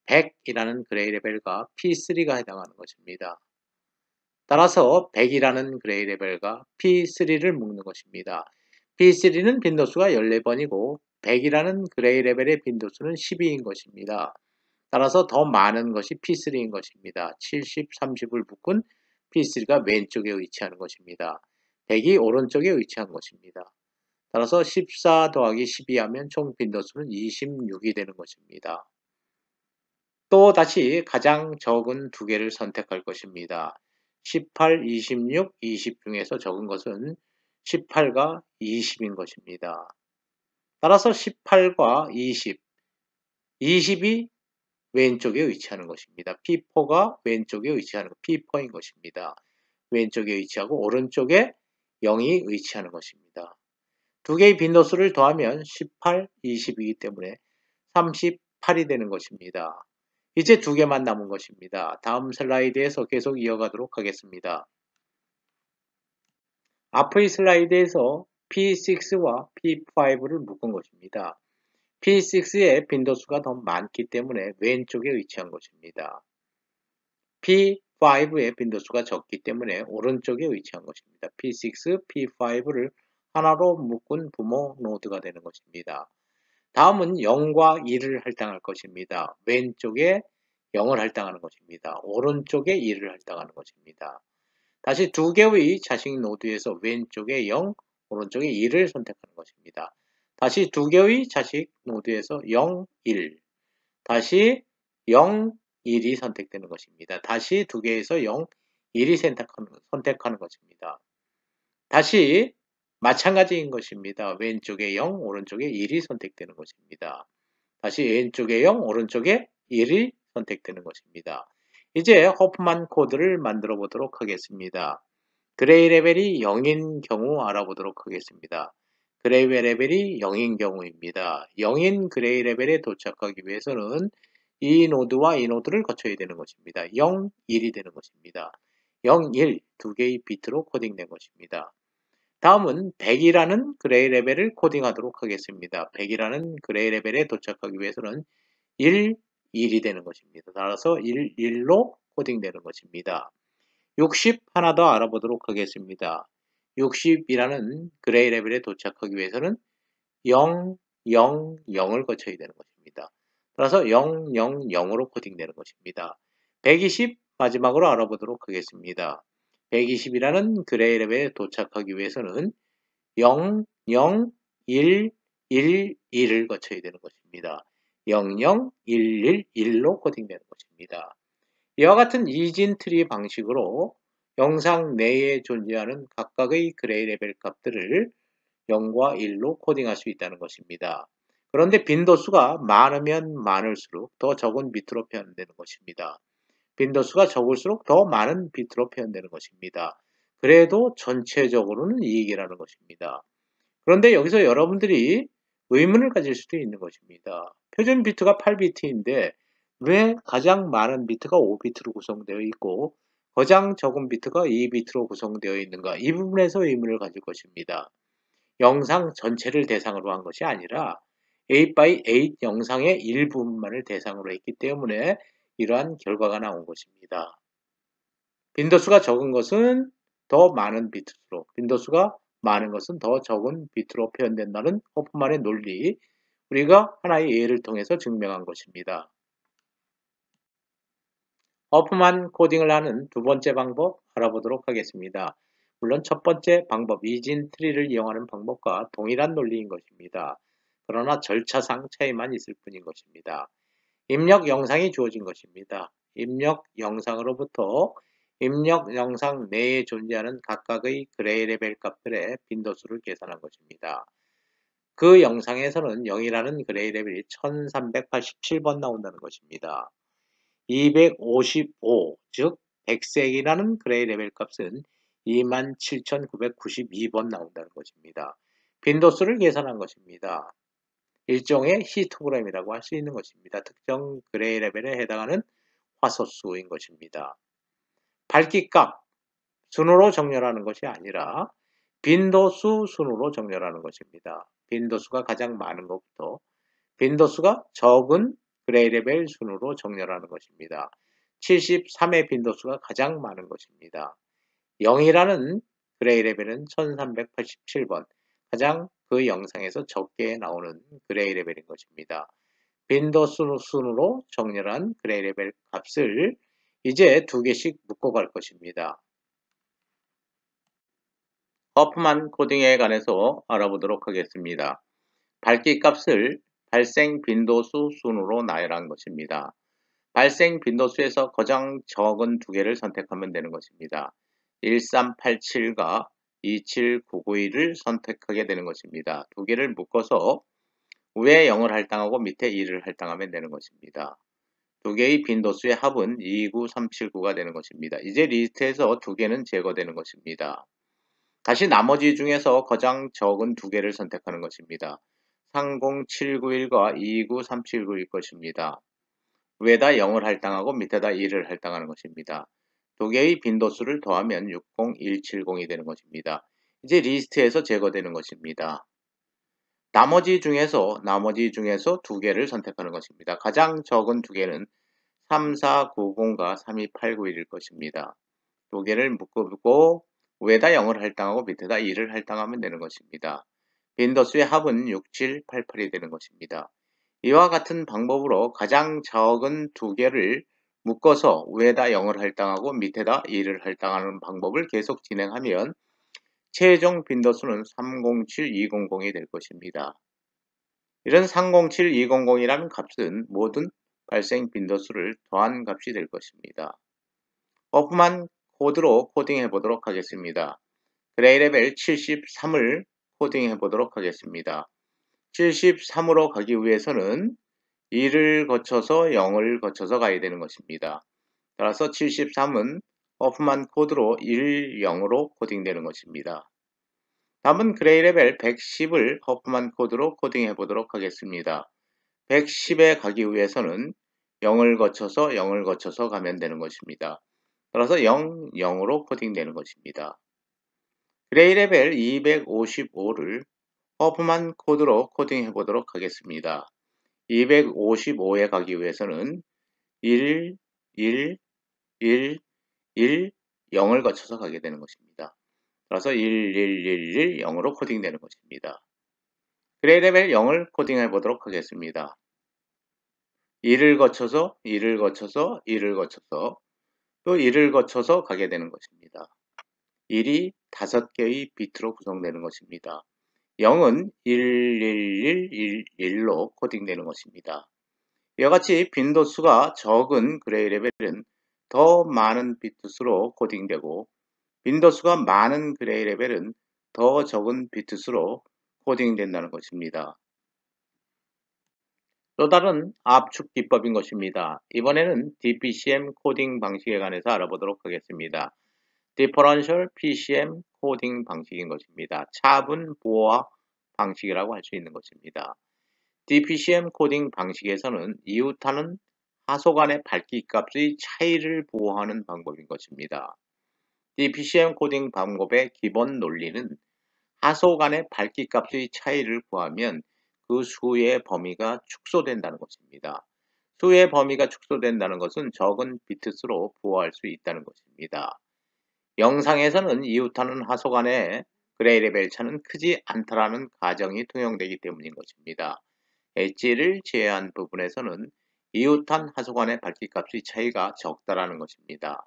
100이라는 그레이 레벨과 P3가 해당하는 것입니다. 따라서 100이라는 그레이 레벨과 P3를 묶는 것입니다. P3는 빈도수가 14번이고 100이라는 그레이 레벨의 빈도수는 12인 것입니다. 따라서 더 많은 것이 P3인 것입니다. 70, 30을 묶은 P3가 왼쪽에 위치하는 것입니다. 100이 오른쪽에 위치한 것입니다. 따라서 14 더하기 12 하면 총 빈도수는 26이 되는 것입니다. 또 다시 가장 적은 두 개를 선택할 것입니다. 18, 26, 20 중에서 적은 것은 18과 20인 것입니다. 따라서 18과 20, 20이 왼쪽에 위치하는 것입니다. P4가 왼쪽에 위치하는 P4인 것입니다. 왼쪽에 위치하고 오른쪽에 0이 위치하는 것입니다. 두 개의 빈도수를 더하면 18, 20이기 때문에 38이 되는 것입니다. 이제 두 개만 남은 것입니다. 다음 슬라이드에서 계속 이어가도록 하겠습니다. 앞의 슬라이드에서 P6와 P5를 묶은 것입니다. P6의 빈도수가 더 많기 때문에 왼쪽에 위치한 것입니다. P5의 빈도수가 적기 때문에 오른쪽에 위치한 것입니다. P6, P5를 하나로 묶은 부모 노드가 되는 것입니다. 다음은 0과 1을 할당할 것입니다. 왼쪽에 0을 할당하는 것입니다. 오른쪽에 1을 할당하는 것입니다. 다시 두 개의 자식 노드에서 왼쪽에 0, 오른쪽에 1을 선택하는 것입니다. 다시 두 개의 자식 노드에서 0, 1, 다시 0, 1이 선택되는 것입니다. 다시 두 개에서 0, 1이 선택하는 것입니다. 다시 마찬가지인 것입니다. 왼쪽에 0, 오른쪽에 1이 선택되는 것입니다. 다시 왼쪽에 0, 오른쪽에 1이 선택되는 것입니다. 이제 호프만 코드를 만들어 보도록 하겠습니다. 그레이 레벨이 0인 경우 알아보도록 하겠습니다. 그레이 레벨이 0인 경우입니다. 0인 그레이 레벨에 도착하기 위해서는 이 노드와 이 노드를 거쳐야 되는 것입니다. 0, 1이 되는 것입니다. 0, 1 두 개의 비트로 코딩된 것입니다. 다음은 100이라는 그레이 레벨을 코딩하도록 하겠습니다. 100이라는 그레이 레벨에 도착하기 위해서는 1, 1이 되는 것입니다. 따라서 1, 1로 코딩되는 것입니다. 60 하나 더 알아보도록 하겠습니다. 60이라는 그레이 레벨에 도착하기 위해서는 0, 0, 0을 거쳐야 되는 것입니다. 따라서 0, 0, 0으로 코딩되는 것입니다. 120 마지막으로 알아보도록 하겠습니다. 120이라는 그레이 레벨에 도착하기 위해서는 0, 0, 1, 1, 1을 거쳐야 되는 것입니다. 0, 0, 1, 1, 1로 코딩되는 것입니다. 이와 같은 이진 트리 방식으로 영상 내에 존재하는 각각의 그레이 레벨 값들을 0과 1로 코딩할 수 있다는 것입니다. 그런데 빈도수가 많으면 많을수록 더 적은 비트로 표현되는 것입니다. 빈도수가 적을수록 더 많은 비트로 표현되는 것입니다. 그래도 전체적으로는 이익이라는 것입니다. 그런데 여기서 여러분들이 의문을 가질 수도 있는 것입니다. 표준 비트가 8비트인데 왜 가장 많은 비트가 5비트로 구성되어 있고 가장 적은 비트가 2비트로 구성되어 있는가? 이 부분에서 의문을 가질 것입니다. 영상 전체를 대상으로 한 것이 아니라 8x8 영상의 일부분만을 대상으로 했기 때문에 이러한 결과가 나온 것입니다. 빈도수가 적은 것은 더 많은 비트수로, 빈도수가 많은 것은 더 적은 비트로 표현된다는 호프만의 논리, 우리가 하나의 예를 통해서 증명한 것입니다. 호프만 코딩을 하는 두 번째 방법 알아보도록 하겠습니다. 물론 첫 번째 방법, 이진 트리를 이용하는 방법과 동일한 논리인 것입니다. 그러나 절차상 차이만 있을 뿐인 것입니다. 입력 영상이 주어진 것입니다. 입력 영상으로부터 입력 영상 내에 존재하는 각각의 그레이 레벨 값들의 빈도수를 계산한 것입니다. 그 영상에서는 0이라는 그레이 레벨이 1387번 나온다는 것입니다. 255, 즉 100색이라는 그레이 레벨 값은 27,992번 나온다는 것입니다. 빈도수를 계산한 것입니다. 일종의 히스토그램이라고 할 수 있는 것입니다. 특정 그레이 레벨에 해당하는 화소수인 것입니다. 밝기값 순으로 정렬하는 것이 아니라 빈도수 순으로 정렬하는 것입니다. 빈도수가 가장 많은 것부터 빈도수가 적은 그레이 레벨 순으로 정렬하는 것입니다. 73의 빈도수가 가장 많은 것입니다. 0이라는 그레이 레벨은 1387번, 가장 그 영상에서 적게 나오는 그레이 레벨인 것입니다. 빈도수 순으로 정렬한 그레이 레벨 값을 이제 두 개씩 묶어갈 것입니다. 허프만 코딩에 관해서 알아보도록 하겠습니다. 밝기 값을 발생 빈도수 순으로 나열한 것입니다. 발생 빈도수에서 가장 적은 두 개를 선택하면 되는 것입니다. 1387과 27991을 선택하게 되는 것입니다. 두 개를 묶어서 위에 0을 할당하고 밑에 1을 할당하면 되는 것입니다. 두 개의 빈도수의 합은 29379가 되는 것입니다. 이제 리스트에서 두 개는 제거되는 것입니다. 다시 나머지 중에서 가장 적은 두 개를 선택하는 것입니다. 30791과 29379일 것입니다. 위에다 0을 할당하고 밑에다 1을 할당하는 것입니다. 두 개의 빈도수를 더하면 60170이 되는 것입니다. 이제 리스트에서 제거되는 것입니다. 나머지 중에서 두 개를 선택하는 것입니다. 가장 적은 두 개는 3490과 32891일 것입니다. 두 개를 묶고 위에다 0을 할당하고 밑에다 1을 할당하면 되는 것입니다. 빈도수의 합은 6788이 되는 것입니다. 이와 같은 방법으로 가장 적은 두 개를 묶어서 위에다 0을 할당하고 밑에다 1을 할당하는 방법을 계속 진행하면 최종 빈도수는 307200이 될 것입니다. 이런 307200이라는 값은 모든 발생 빈도수를 더한 값이 될 것입니다. 허프만 코드로 코딩해 보도록 하겠습니다. 그레이 레벨 73을 코딩해 보도록 하겠습니다. 73으로 가기 위해서는 2를 거쳐서 0을 거쳐서 가야 되는 것입니다. 따라서 73은 허프만 코드로 1, 0으로 코딩되는 것입니다. 다음은 그레이 레벨 110을 허프만 코드로 코딩해 보도록 하겠습니다. 110에 가기 위해서는 0을 거쳐서 가면 되는 것입니다. 따라서 0, 0으로 코딩되는 것입니다. 그레이 레벨 255를 허프만 코드로 코딩해 보도록 하겠습니다. 255에 가기 위해서는 1, 1, 1, 1, 0을 거쳐서 가게 되는 것입니다. 따라서 1111 0으로 코딩되는 것입니다. 그레이 레벨 0을 코딩해 보도록 하겠습니다. 1을 거쳐서 1을 거쳐서 1을 거쳐서 또 1을 거쳐서 가게 되는 것입니다. 1이 5개의 비트로 구성되는 것입니다. 0은 1111로 코딩되는 것입니다. 이와 같이 빈도수가 적은 그레이 레벨은 더 많은 비트수로 코딩되고 빈도수가 많은 그레이 레벨은 더 적은 비트수로 코딩된다는 것입니다. 또 다른 압축 기법인 것입니다. 이번에는 DPCM 코딩 방식에 관해서 알아보도록 하겠습니다. Differential PCM 코딩 방식인 것입니다. 차분 보호 방식이라고 할 수 있는 것입니다. DPCM 코딩 방식에서는 이웃하는 하소 간의 밝기 값의 차이를 보호하는 방법인 것입니다. DPCM 코딩 방법의 기본 논리는 하소 간의 밝기 값의 차이를 구하면 그 수의 범위가 축소된다는 것입니다. 수의 범위가 축소된다는 것은 적은 비트수로 보호할 수 있다는 것입니다. 영상에서는 이웃하는 하소 간의 그레이 레벨 차는 크지 않다라는 가정이 통용되기 때문인 것입니다. 엣지를 제외한 부분에서는 이웃한 하소 간의 밝기 값의 차이가 적다라는 것입니다.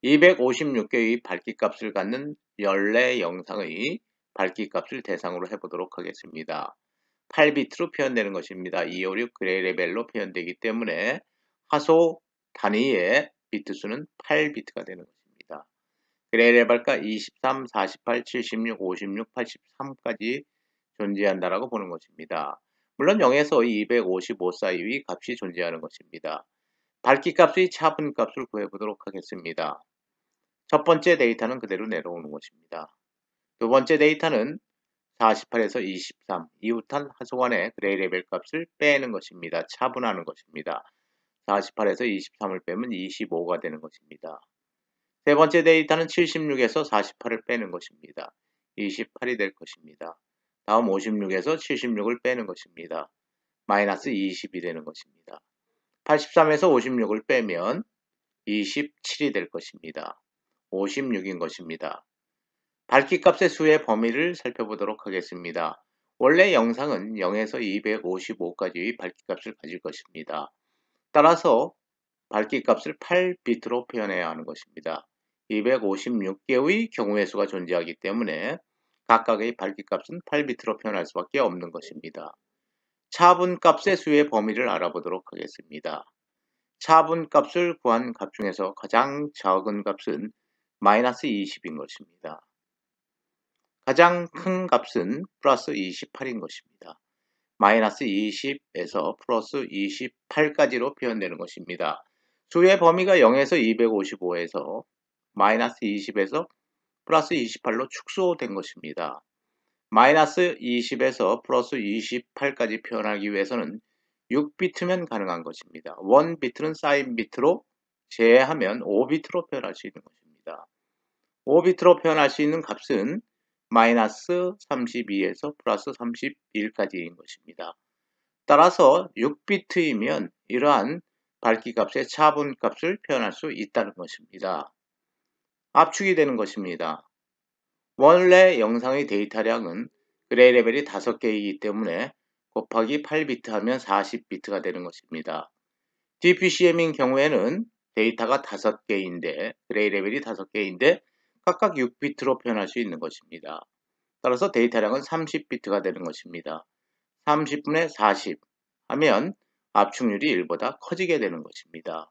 256개의 밝기 값을 갖는 연례 영상의 밝기 값을 대상으로 해보도록 하겠습니다. 8비트로 표현되는 것입니다. 256 그레이 레벨로 표현되기 때문에 하소 단위의 비트 수는 8비트가 되는 것입니다. 그레이 레벨가 23, 48, 76, 56, 83까지 존재한다라고 보는 것입니다. 물론 0에서 255 사이의 값이 존재하는 것입니다. 밝기 값의 차분 값을 구해보도록 하겠습니다. 첫 번째 데이터는 그대로 내려오는 것입니다. 두 번째 데이터는 48에서 23, 이웃한 하소간의 그레이 레벨 값을 빼는 것입니다. 차분하는 것입니다. 48에서 23을 빼면 25가 되는 것입니다. 세 번째 데이터는 76에서 48을 빼는 것입니다. 28이 될 것입니다. 다음 56에서 76을 빼는 것입니다. 마이너스 20이 되는 것입니다. 83에서 56을 빼면 27이 될 것입니다. 56인 것입니다. 밝기값의 수의 범위를 살펴보도록 하겠습니다. 원래 영상은 0에서 255까지의 밝기값을 가질 것입니다. 따라서 밝기값을 8비트로 표현해야 하는 것입니다. 256개의 경우의 수가 존재하기 때문에 각각의 밝기값은 8비트로 표현할 수밖에 없는 것입니다. 차분값의 수의 범위를 알아보도록 하겠습니다. 차분값을 구한 값 중에서 가장 적은 값은 마이너스 20인 것입니다. 가장 큰 값은 플러스 28인 것입니다. 마이너스 20에서 플러스 28까지로 표현되는 것입니다. 수의 범위가 0에서 255에서 마이너스 20에서 플러스 28로 축소된 것입니다. 마이너스 20에서 플러스 28까지 표현하기 위해서는 6비트면 가능한 것입니다. 1비트는 사인 비트로 제외하면 5비트로 표현할 수 있는 것입니다. 5비트로 표현할 수 있는 값은 마이너스 32에서 플러스 31까지인 것입니다. 따라서 6비트이면 이러한 밝기값의 차분값을 표현할 수 있다는 것입니다. 압축이 되는 것입니다. 원래 영상의 데이터량은 그레이 레벨이 5개이기 때문에 곱하기 8비트 하면 40비트가 되는 것입니다. DPCM인 경우에는 데이터가 5개인데 그레이 레벨이 5개인데 각각 6비트로 표현할 수 있는 것입니다. 따라서 데이터량은 30비트가 되는 것입니다. 30분의 40 하면 압축률이 1보다 커지게 되는 것입니다.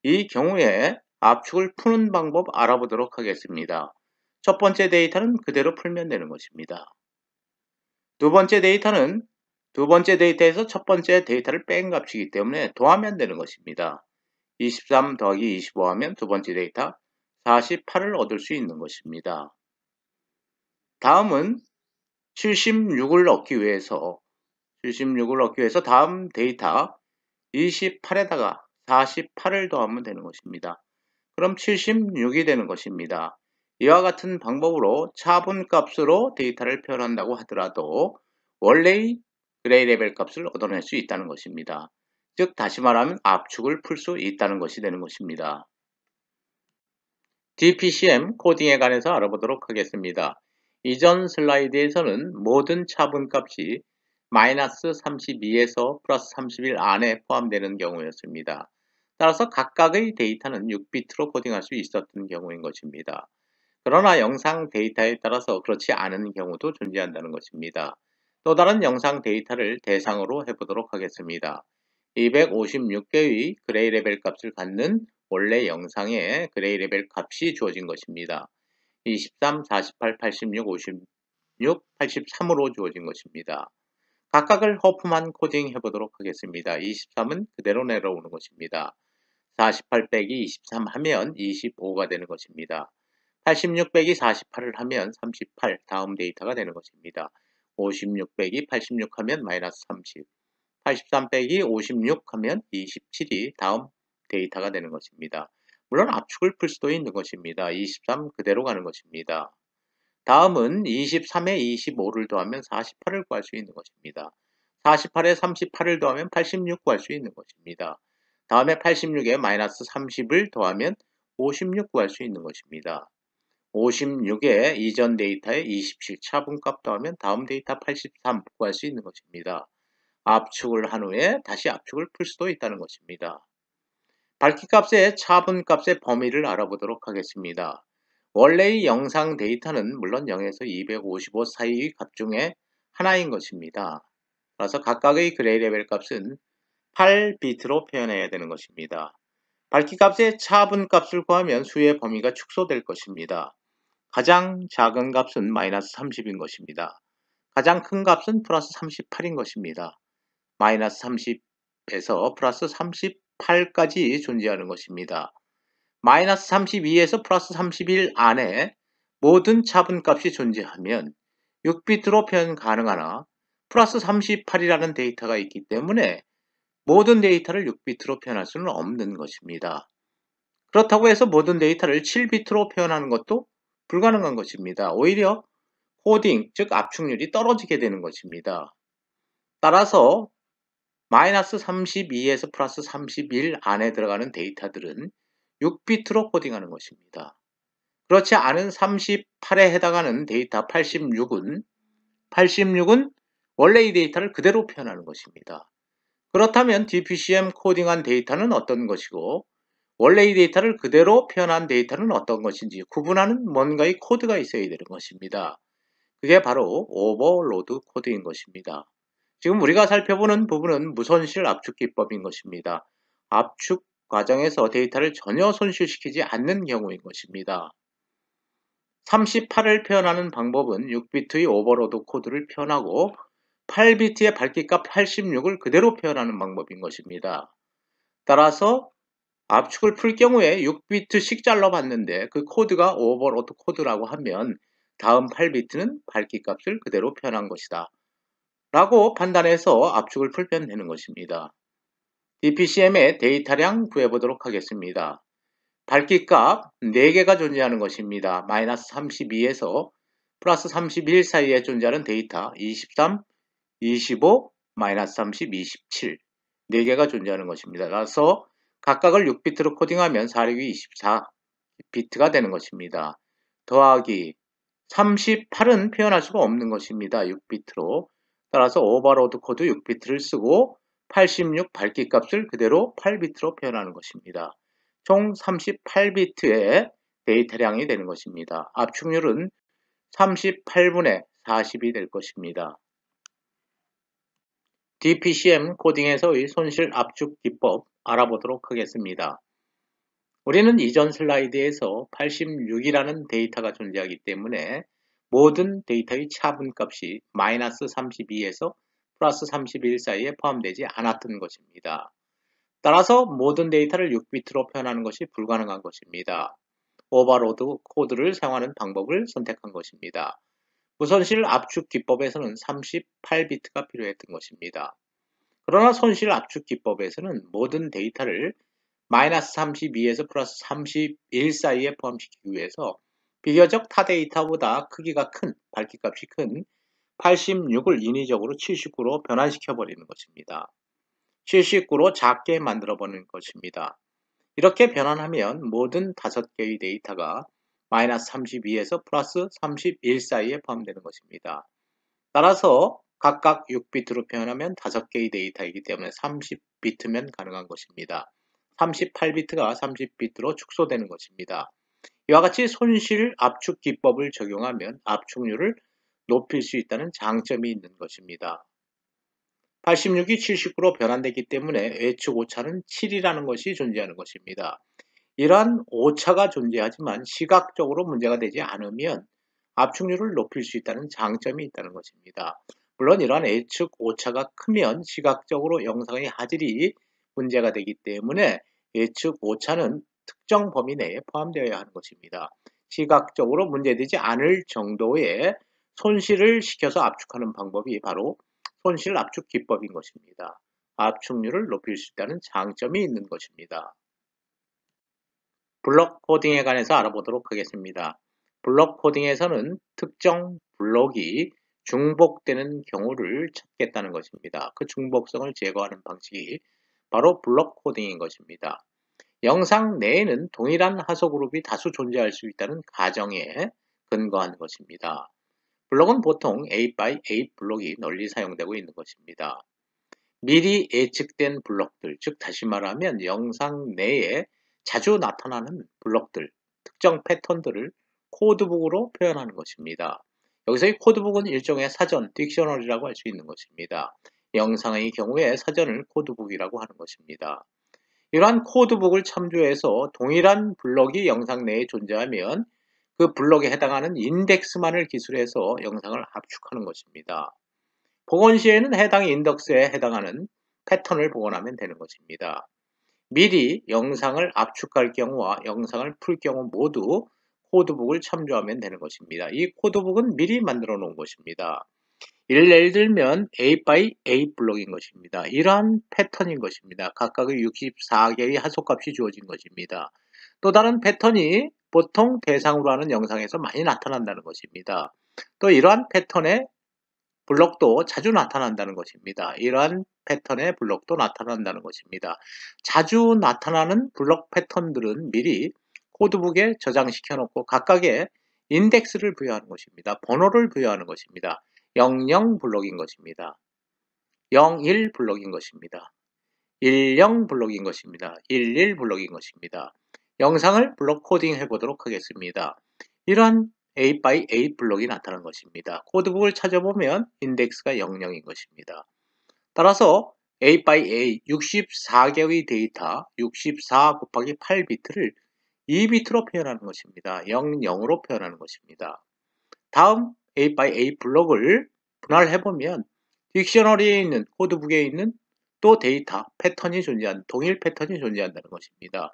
이 경우에 압축을 푸는 방법 알아보도록 하겠습니다. 첫 번째 데이터는 그대로 풀면 되는 것입니다. 두 번째 데이터에서 첫 번째 데이터를 뺀 값이기 때문에 더하면 되는 것입니다. 23 더하기 25 하면 두 번째 데이터 48을 얻을 수 있는 것입니다. 다음은 76을 얻기 위해서 다음 데이터 28에다가 48을 더하면 되는 것입니다. 그럼 76이 되는 것입니다. 이와 같은 방법으로 차분값으로 데이터를 표현한다고 하더라도 원래의 그레이 레벨 값을 얻어낼 수 있다는 것입니다. 즉 다시 말하면 압축을 풀 수 있다는 것이 되는 것입니다. DPCM 코딩에 관해서 알아보도록 하겠습니다. 이전 슬라이드에서는 모든 차분값이 마이너스 32에서 플러스 31 안에 포함되는 경우였습니다. 따라서 각각의 데이터는 6비트로 코딩할 수 있었던 경우인 것입니다. 그러나 영상 데이터에 따라서 그렇지 않은 경우도 존재한다는 것입니다. 또 다른 영상 데이터를 대상으로 해보도록 하겠습니다. 256개의 그레이 레벨 값을 갖는 원래 영상에 그레이 레벨 값이 주어진 것입니다. 23, 48, 86, 56, 83으로 주어진 것입니다. 각각을 허프만 코딩 해보도록 하겠습니다. 23은 그대로 내려오는 것입니다. 48 빼기 23 하면 25가 되는 것입니다. 86 빼기 48을 하면 38 다음 데이터가 되는 것입니다. 56 빼기 86 하면 마이너스 30 83 빼기 56 하면 27이 다음 데이터가 되는 것입니다. 물론 압축을 풀 수도 있는 것입니다. 23 그대로 가는 것입니다. 다음은 23에 25를 더하면 48을 구할 수 있는 것입니다. 48에 38을 더하면 86 구할 수 있는 것입니다. 다음에 86에 마이너스 30을 더하면 56 구할 수 있는 것입니다. 56에 이전 데이터에 27 차분값 더하면 다음 데이터 83 구할 수 있는 것입니다. 압축을 한 후에 다시 압축을 풀 수도 있다는 것입니다. 밝기값의 차분값의 범위를 알아보도록 하겠습니다. 원래의 영상 데이터는 물론 0에서 255 사이의 값 중에 하나인 것입니다. 따라서 각각의 그레이 레벨 값은 8비트로 표현해야 되는 것입니다. 밝기값의 차분값을 구하면 수의 범위가 축소될 것입니다. 가장 작은 값은 마이너스 30인 것입니다. 가장 큰 값은 플러스 38인 것입니다. 마이너스 30에서 플러스 38까지 존재하는 것입니다. 마이너스 32에서 플러스 31 안에 모든 차분값이 존재하면 6비트로 표현 가능하나 플러스 38이라는 데이터가 있기 때문에 모든 데이터를 6비트로 표현할 수는 없는 것입니다. 그렇다고 해서 모든 데이터를 7비트로 표현하는 것도 불가능한 것입니다. 오히려 코딩, 즉 압축률이 떨어지게 되는 것입니다. 따라서 마이너스 32에서 플러스 31 안에 들어가는 데이터들은 6비트로 코딩하는 것입니다. 그렇지 않은 38에 해당하는 데이터 86은 원래의 데이터를 그대로 표현하는 것입니다. 그렇다면 DPCM 코딩한 데이터는 어떤 것이고 원래의 데이터를 그대로 표현한 데이터는 어떤 것인지 구분하는 뭔가의 코드가 있어야 되는 것입니다. 그게 바로 오버로드 코드인 것입니다. 지금 우리가 살펴보는 부분은 무손실 압축 기법인 것입니다. 압축 과정에서 데이터를 전혀 손실시키지 않는 경우인 것입니다. 38을 표현하는 방법은 6비트의 오버로드 코드를 표현하고 8비트의 밝기값 86을 그대로 표현하는 방법인 것입니다. 따라서 압축을 풀 경우에 6비트씩 잘라봤는데 그 코드가 오버로드 코드라고 하면 다음 8비트는 밝기값을 그대로 표현한 것이다 라고 판단해서 압축을 풀면 되는 것입니다. DPCM의 데이터량 구해보도록 하겠습니다. 밝기값 4개가 존재하는 것입니다. 마이너스 32에서 플러스 31 사이에 존재하는 데이터 23, 25, 마이너스 30, 27 4개가 존재하는 것입니다. 따라서 각각을 6비트로 코딩하면 462 24비트가 되는 것입니다. 더하기 38은 표현할 수가 없는 것입니다. 6비트로. 따라서 오버로드 코드 6비트를 쓰고 86 밝기값을 그대로 8비트로 표현하는 것입니다. 총 38비트의 데이터량이 되는 것입니다. 압축률은 38분의 40이 될 것입니다. DPCM 코딩에서의 손실 압축 기법 알아보도록 하겠습니다. 우리는 이전 슬라이드에서 86이라는 데이터가 존재하기 때문에 모든 데이터의 차분값이 마이너스 32에서 플러스 31 사이에 포함되지 않았던 것입니다. 따라서 모든 데이터를 6비트로 표현하는 것이 불가능한 것입니다. 오버로드 코드를 사용하는 방법을 선택한 것입니다. 무손실 압축 기법에서는 38비트가 필요했던 것입니다. 그러나 손실 압축 기법에서는 모든 데이터를 마이너스 32에서 플러스 31 사이에 포함시키기 위해서 비교적 타 데이터보다 크기가 큰, 밝기값이 큰 86을 인위적으로 79로 변환시켜 버리는 것입니다. 79로 작게 만들어 버리는 것입니다. 이렇게 변환하면 모든 5개의 데이터가 마이너스 32에서 플러스 31 사이에 포함되는 것입니다. 따라서 각각 6비트로 표현하면 5개의 데이터이기 때문에 30비트면 가능한 것입니다. 38비트가 30비트로 축소되는 것입니다. 이와 같이 손실 압축 기법을 적용하면 압축률을 높일 수 있다는 장점이 있는 것입니다. 86이 79로 변환되기 때문에 예측 오차는 7이라는 것이 존재하는 것입니다. 이러한 오차가 존재하지만 시각적으로 문제가 되지 않으면 압축률을 높일 수 있다는 장점이 있다는 것입니다. 물론 이러한 예측 오차가 크면 시각적으로 영상의 화질이 문제가 되기 때문에 예측 오차는 특정 범위 내에 포함되어야 하는 것입니다. 시각적으로 문제되지 않을 정도의 손실을 시켜서 압축하는 방법이 바로 손실 압축 기법인 것입니다. 압축률을 높일 수 있다는 장점이 있는 것입니다. 블록 코딩에 관해서 알아보도록 하겠습니다. 블록 코딩에서는 특정 블록이 중복되는 경우를 찾겠다는 것입니다. 그 중복성을 제거하는 방식이 바로 블록 코딩인 것입니다. 영상 내에는 동일한 하소 그룹이 다수 존재할 수 있다는 가정에 근거한 것입니다. 블록은 보통 A by A 블록이 널리 사용되고 있는 것입니다. 미리 예측된 블록들, 즉 다시 말하면 영상 내에 자주 나타나는 블록들, 특정 패턴들을 코드북으로 표현하는 것입니다. 여기서의 코드북은 일종의 사전, 딕셔너리라고 할 수 있는 것입니다. 영상의 경우에 사전을 코드북이라고 하는 것입니다. 이러한 코드북을 참조해서 동일한 블록이 영상 내에 존재하면 그 블록에 해당하는 인덱스만을 기술해서 영상을 압축하는 것입니다. 복원 시에는 해당 인덱스에 해당하는 패턴을 복원하면 되는 것입니다. 미리 영상을 압축할 경우와 영상을 풀 경우 모두 코드북을 참조하면 되는 것입니다. 이 코드북은 미리 만들어 놓은 것입니다. 예를 들면 A by A 블록인 것입니다. 이러한 패턴인 것입니다. 각각의 64개의 하소값이 주어진 것입니다. 또 다른 패턴이 보통 대상으로 하는 영상에서 많이 나타난다는 것입니다. 또 이러한 패턴의 블록도 자주 나타난다는 것입니다. 이러한 패턴의 블록도 나타난다는 것입니다. 자주 나타나는 블록 패턴들은 미리 코드북에 저장시켜 놓고 각각의 인덱스를 부여하는 것입니다. 번호를 부여하는 것입니다. 00 블록인 것입니다. 01 블록인 것입니다. 10 블록인 것입니다. 11 블록인 것입니다. 영상을 블록 코딩 해보도록 하겠습니다. 이러한 A by A 블록이 나타난 것입니다. 코드북을 찾아보면 인덱스가 00인 것입니다. 따라서 A by A 64개의 데이터 64 곱하기 8비트를 2비트로 표현하는 것입니다. 00으로 표현하는 것입니다. 다음 A by A 블록을 분할해보면 딕셔너리에 있는 코드북에 있는 또 데이터 패턴이 존재한 동일 패턴이 존재한다는 것입니다.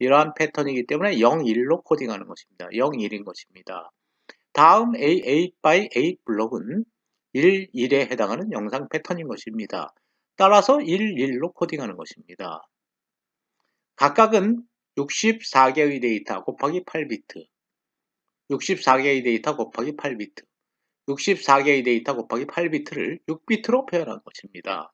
이러한 패턴이기 때문에 01로 코딩하는 것입니다. 01인 것입니다. 다음 A by A 블록은 11에 해당하는 영상 패턴인 것입니다. 따라서 11로 코딩하는 것입니다. 각각은 64개의 데이터 곱하기 8비트 64개의 데이터 곱하기 8비트 64개의 데이터 곱하기 8비트를 6비트로 표현한 것입니다.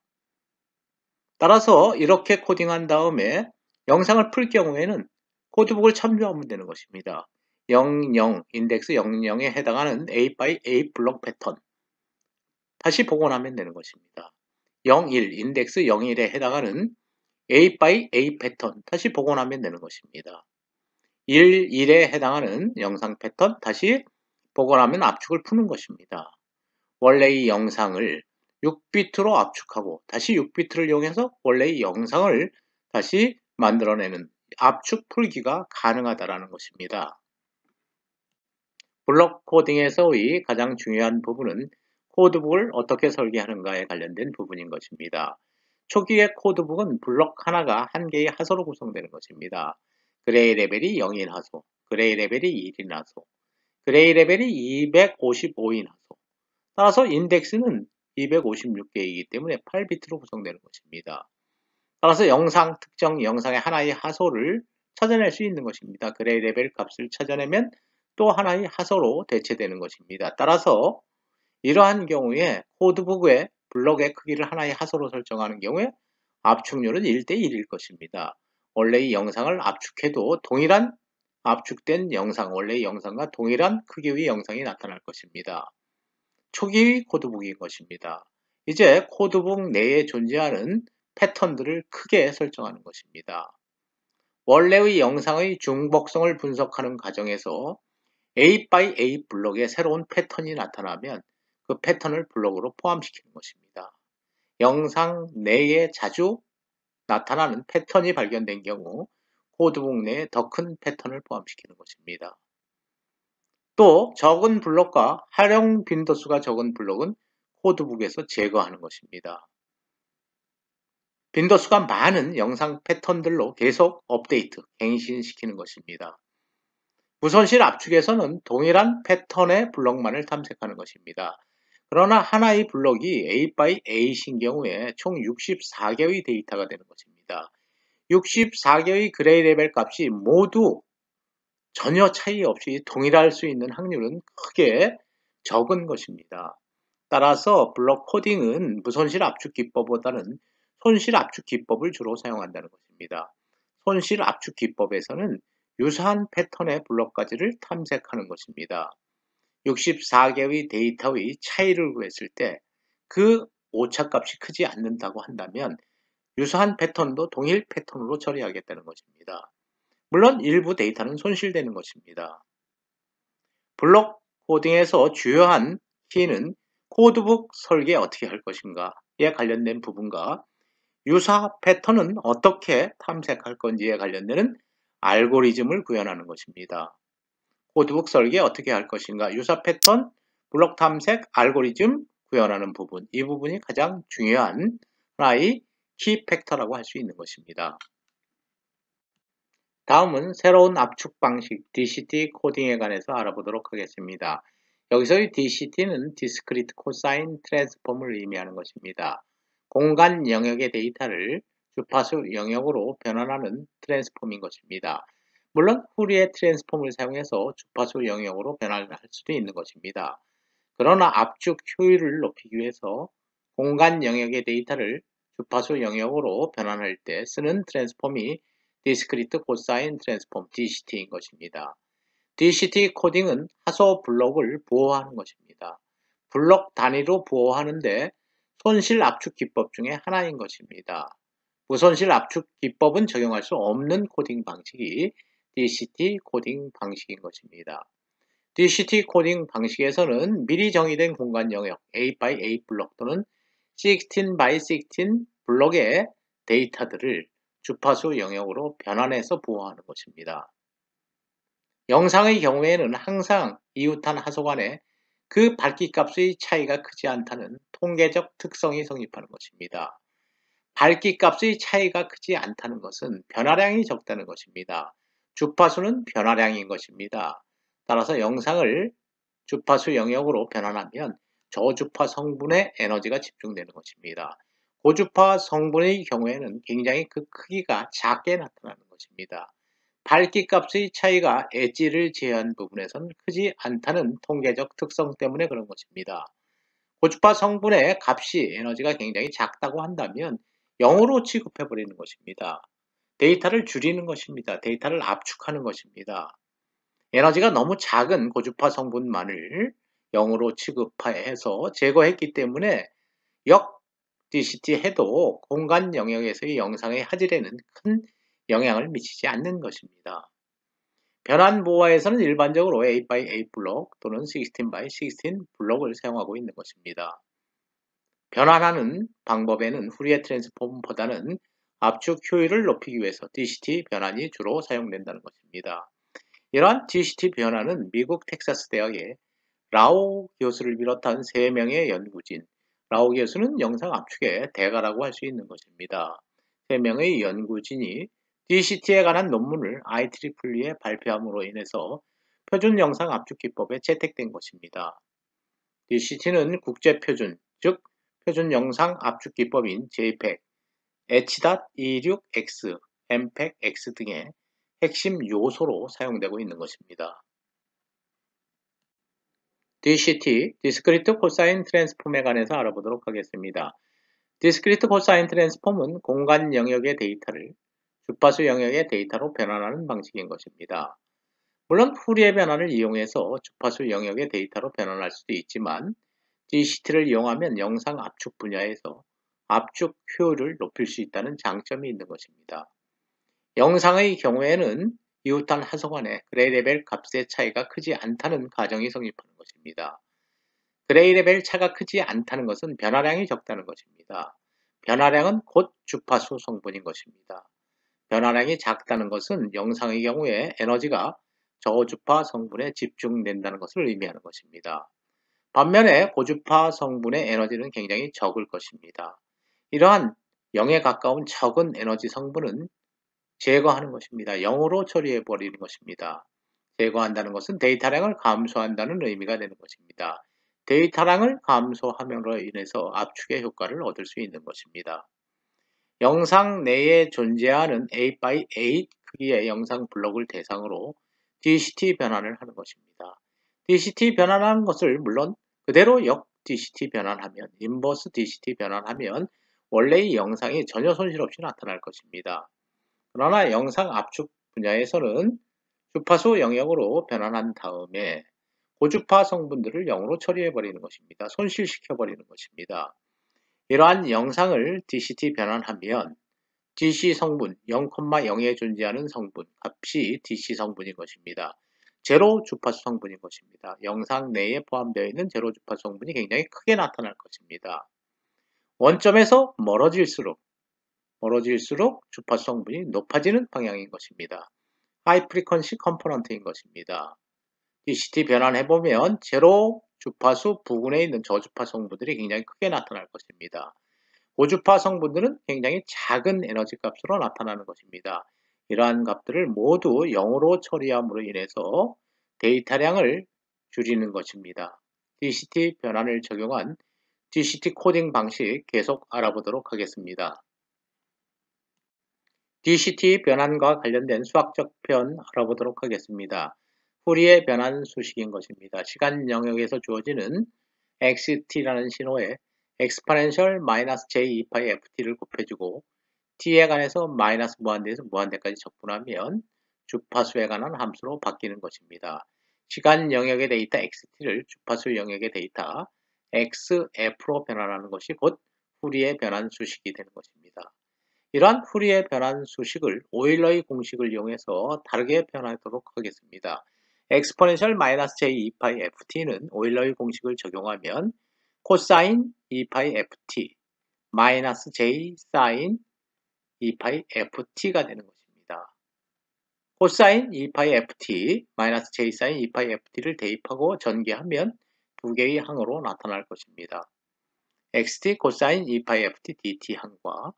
따라서 이렇게 코딩한 다음에 영상을 풀 경우에는 코드북을 참조하면 되는 것입니다. 00, 인덱스 00에 해당하는 A by A 블록 패턴 다시 복원하면 되는 것입니다. 01, 인덱스 01에 해당하는 A by A 패턴 다시 복원하면 되는 것입니다. 11에 해당하는 영상 패턴 다시 복원하면 압축을 푸는 것입니다. 원래의 영상을 6비트로 압축하고 다시 6비트를 이용해서 원래의 영상을 다시 만들어내는 압축 풀기가 가능하다는 것입니다. 블록 코딩에서의 가장 중요한 부분은 코드북을 어떻게 설계하는가에 관련된 부분인 것입니다. 초기의 코드북은 블록 하나가 한 개의 하소로 구성되는 것입니다. 그레이 레벨이 0인 하소, 그레이 레벨이 1인 하소, 그레이 레벨이 255인 하소. 따라서 인덱스는 256개이기 때문에 8비트로 구성되는 것입니다. 따라서 특정 영상의 하나의 하소를 찾아낼 수 있는 것입니다. 그레이 레벨 값을 찾아내면 또 하나의 하소로 대체되는 것입니다. 따라서 이러한 경우에 코드북의 블록의 크기를 하나의 하소로 설정하는 경우에 압축률은 1대1일 것입니다. 원래의 영상을 압축해도 동일한 압축된 영상, 원래의 영상과 동일한 크기의 영상이 나타날 것입니다. 초기의 코드북인 것입니다. 이제 코드북 내에 존재하는 패턴들을 크게 설정하는 것입니다. 원래의 영상의 중복성을 분석하는 과정에서 A by A 블록에 새로운 패턴이 나타나면 그 패턴을 블록으로 포함시키는 것입니다. 영상 내에 자주 나타나는 패턴이 발견된 경우 코드북 내에 더 큰 패턴을 포함시키는 것입니다. 또 적은 블록과 활용 빈도수가 적은 블록은 코드북에서 제거하는 것입니다. 빈도수가 많은 영상 패턴들로 계속 업데이트, 갱신시키는 것입니다. 무손실 압축에서는 동일한 패턴의 블록만을 탐색하는 것입니다. 그러나 하나의 블록이 A by A인 경우에 총 64개의 데이터가 되는 것입니다. 64개의 그레이 레벨 값이 모두 전혀 차이 없이 동일할 수 있는 확률은 크게 적은 것입니다. 따라서 블록 코딩은 무손실 압축 기법보다는 손실 압축 기법을 주로 사용한다는 것입니다. 손실 압축 기법에서는 유사한 패턴의 블록 가지를 탐색하는 것입니다. 64개의 데이터의 차이를 구했을 때 그 오차값이 크지 않는다고 한다면 유사한 패턴도 동일 패턴으로 처리하겠다는 것입니다. 물론 일부 데이터는 손실되는 것입니다. 블록 코딩에서 주요한 키는 코드북 설계 어떻게 할 것인가에 관련된 부분과 유사 패턴은 어떻게 탐색할 건지에 관련된 알고리즘을 구현하는 것입니다. 코드북 설계 어떻게 할 것인가, 유사 패턴, 블록 탐색, 알고리즘 구현하는 부분, 이 부분이 가장 중요한 하나의 키 팩터라고 할 수 있는 것입니다. 다음은 새로운 압축 방식 DCT 코딩에 관해서 알아보도록 하겠습니다. 여기서의 DCT는 Discrete Cosine Transform을 의미하는 것입니다. 공간 영역의 데이터를 주파수 영역으로 변환하는 트랜스폼인 것입니다. 물론 후리에 트랜스폼을 사용해서 주파수 영역으로 변환할 수도 있는 것입니다. 그러나 압축 효율을 높이기 위해서 공간 영역의 데이터를 주파수 영역으로 변환할 때 쓰는 트랜스폼이 Discrete Cosine Transform DCT인 것입니다. DCT 코딩은 하소 블록을 보호하는 것입니다. 블록 단위로 보호하는데 손실 압축 기법 중에 하나인 것입니다. 무손실 압축 기법은 적용할 수 없는 코딩 방식이 DCT 코딩 방식인 것입니다. DCT 코딩 방식에서는 미리 정의된 공간 영역 A by A 블록 또는 16 by 16 블록의 데이터들을 주파수 영역으로 변환해서 보호하는 것입니다. 영상의 경우에는 항상 이웃한 하소 간에 그 밝기 값의 차이가 크지 않다는 통계적 특성이 성립하는 것입니다. 밝기 값의 차이가 크지 않다는 것은 변화량이 적다는 것입니다. 주파수는 변화량인 것입니다. 따라서 영상을 주파수 영역으로 변환하면 저주파 성분의 에너지가 집중되는 것입니다. 고주파 성분의 경우에는 굉장히 그 크기가 작게 나타나는 것입니다. 밝기 값의 차이가 엣지를 제한 부분에선 크지 않다는 통계적 특성 때문에 그런 것입니다. 고주파 성분의 값이 에너지가 굉장히 작다고 한다면 0으로 취급해 버리는 것입니다. 데이터를 줄이는 것입니다. 데이터를 압축하는 것입니다. 에너지가 너무 작은 고주파 성분만을 0으로 취급해서 제거했기 때문에 역 DCT 해도 공간 영역에서의 영상의 화질에는 큰 영향을 미치지 않는 것입니다. 변환 보호에서는 일반적으로 A by A 블록 또는 16 by 16 블록을 사용하고 있는 것입니다. 변환하는 방법에는 후리에 트랜스폼보다는 압축 효율을 높이기 위해서 DCT 변환이 주로 사용된다는 것입니다. 이러한 DCT 변환은 미국 텍사스 대학의 라오 교수를 비롯한 3명의 연구진, 라오 교수는 영상 압축의 대가라고 할 수 있는 것입니다. 3명의 연구진이 DCT에 관한 논문을 IEEE에 발표함으로 인해서 표준 영상 압축 기법에 채택된 것입니다. DCT는 국제표준, 즉 표준 영상 압축 기법인 JPEG, H.26X, MPEG-X 등의 핵심 요소로 사용되고 있는 것입니다. DCT, Discrete Cosine Transform에 관해서 알아보도록 하겠습니다. Discrete Cosine Transform은 공간 영역의 데이터를 주파수 영역의 데이터로 변환하는 방식인 것입니다. 물론 푸리에 변환을 이용해서 주파수 영역의 데이터로 변환할 수도 있지만 DCT를 이용하면 영상 압축 분야에서 압축 효율을 높일 수 있다는 장점이 있는 것입니다. 영상의 경우에는 이웃한 하소간의 그레이 레벨 값의 차이가 크지 않다는 가정이 성립하는 것입니다. 그레이 레벨 차가 크지 않다는 것은 변화량이 적다는 것입니다. 변화량은 곧 주파수 성분인 것입니다. 변화량이 작다는 것은 영상의 경우에 에너지가 저주파 성분에 집중된다는 것을 의미하는 것입니다. 반면에 고주파 성분의 에너지는 굉장히 적을 것입니다. 이러한 0에 가까운 적은 에너지 성분은 제거하는 것입니다. 0으로 처리해 버리는 것입니다. 제거한다는 것은 데이터량을 감소한다는 의미가 되는 것입니다. 데이터량을 감소함으로 인해서 압축의 효과를 얻을 수 있는 것입니다. 영상 내에 존재하는 8x8 크기의 영상 블록을 대상으로 DCT 변환을 하는 것입니다. DCT 변환하는 것을 물론 그대로 역 DCT 변환하면, 인버스 DCT 변환하면 원래의 영상이 전혀 손실 없이 나타날 것입니다. 그러나 영상 압축 분야에서는 주파수 영역으로 변환한 다음에 고주파 성분들을 0으로 처리해 버리는 것입니다. 손실시켜 버리는 것입니다. 이러한 영상을 DCT 변환하면 DC 성분 0,0에 존재하는 성분 값이 DC 성분인 것입니다. 제로 주파수 성분인 것입니다. 영상 내에 포함되어 있는 제로 주파수 성분이 굉장히 크게 나타날 것입니다. 원점에서 멀어질수록 주파수 성분이 높아지는 방향인 것입니다. 하이 프리퀀시 컴포넌트인 것입니다. DCT 변환해보면 제로 주파수 부근에 있는 저주파 성분들이 굉장히 크게 나타날 것입니다. 고주파 성분들은 굉장히 작은 에너지 값으로 나타나는 것입니다. 이러한 값들을 모두 0으로 처리함으로 인해서 데이터량을 줄이는 것입니다. DCT 변환을 적용한 DCT 코딩 방식 계속 알아보도록 하겠습니다. DCT 변환과 관련된 수학적 표현 알아보도록 하겠습니다. 푸리에 변환 수식인 것입니다. 시간 영역에서 주어지는 XT라는 신호에 exponential -j2π ft를 곱해주고 t에 관해서 마이너스 무한대에서 무한대까지 적분하면 주파수에 관한 함수로 바뀌는 것입니다. 시간 영역의 데이터 XT를 주파수 영역의 데이터 XF로 변환하는 것이 곧 푸리에 변환 수식이 되는 것입니다. 이러한 푸리에 변환 수식을 오일러의 공식을 이용해서 다르게 표현하도록 하겠습니다. exponential -j2π ft는 오일러의 공식을 적용하면 코사인 2π ft 마이너스 j 사인 2π ft가 되는 것입니다. 코사인 2π ft 마이너스 j 사인 2π ft를 대입하고 전개하면 두 개의 항으로 나타날 것입니다. xt 코사인 2π ft dt 항과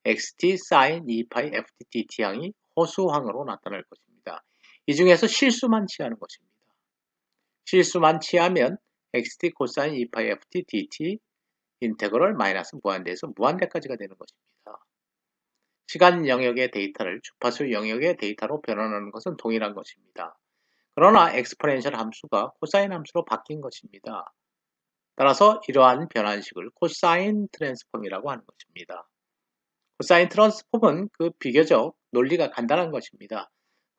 xt sin 2π ft dt 항이 호수항으로 나타날 것입니다. 이 중에서 실수만 취하는 것입니다. 실수만 취하면 xt 코사인 2π ft dt 인테그럴 마이너스 무한대에서 무한대까지가 되는 것입니다. 시간 영역의 데이터를 주파수 영역의 데이터로 변환하는 것은 동일한 것입니다. 그러나 엑스포넨셜 함수가 코사인 함수로 바뀐 것입니다. 따라서 이러한 변환식을 코사인 트랜스폼이라고 하는 것입니다. 코사인 트랜스폼은 그 비교적 논리가 간단한 것입니다.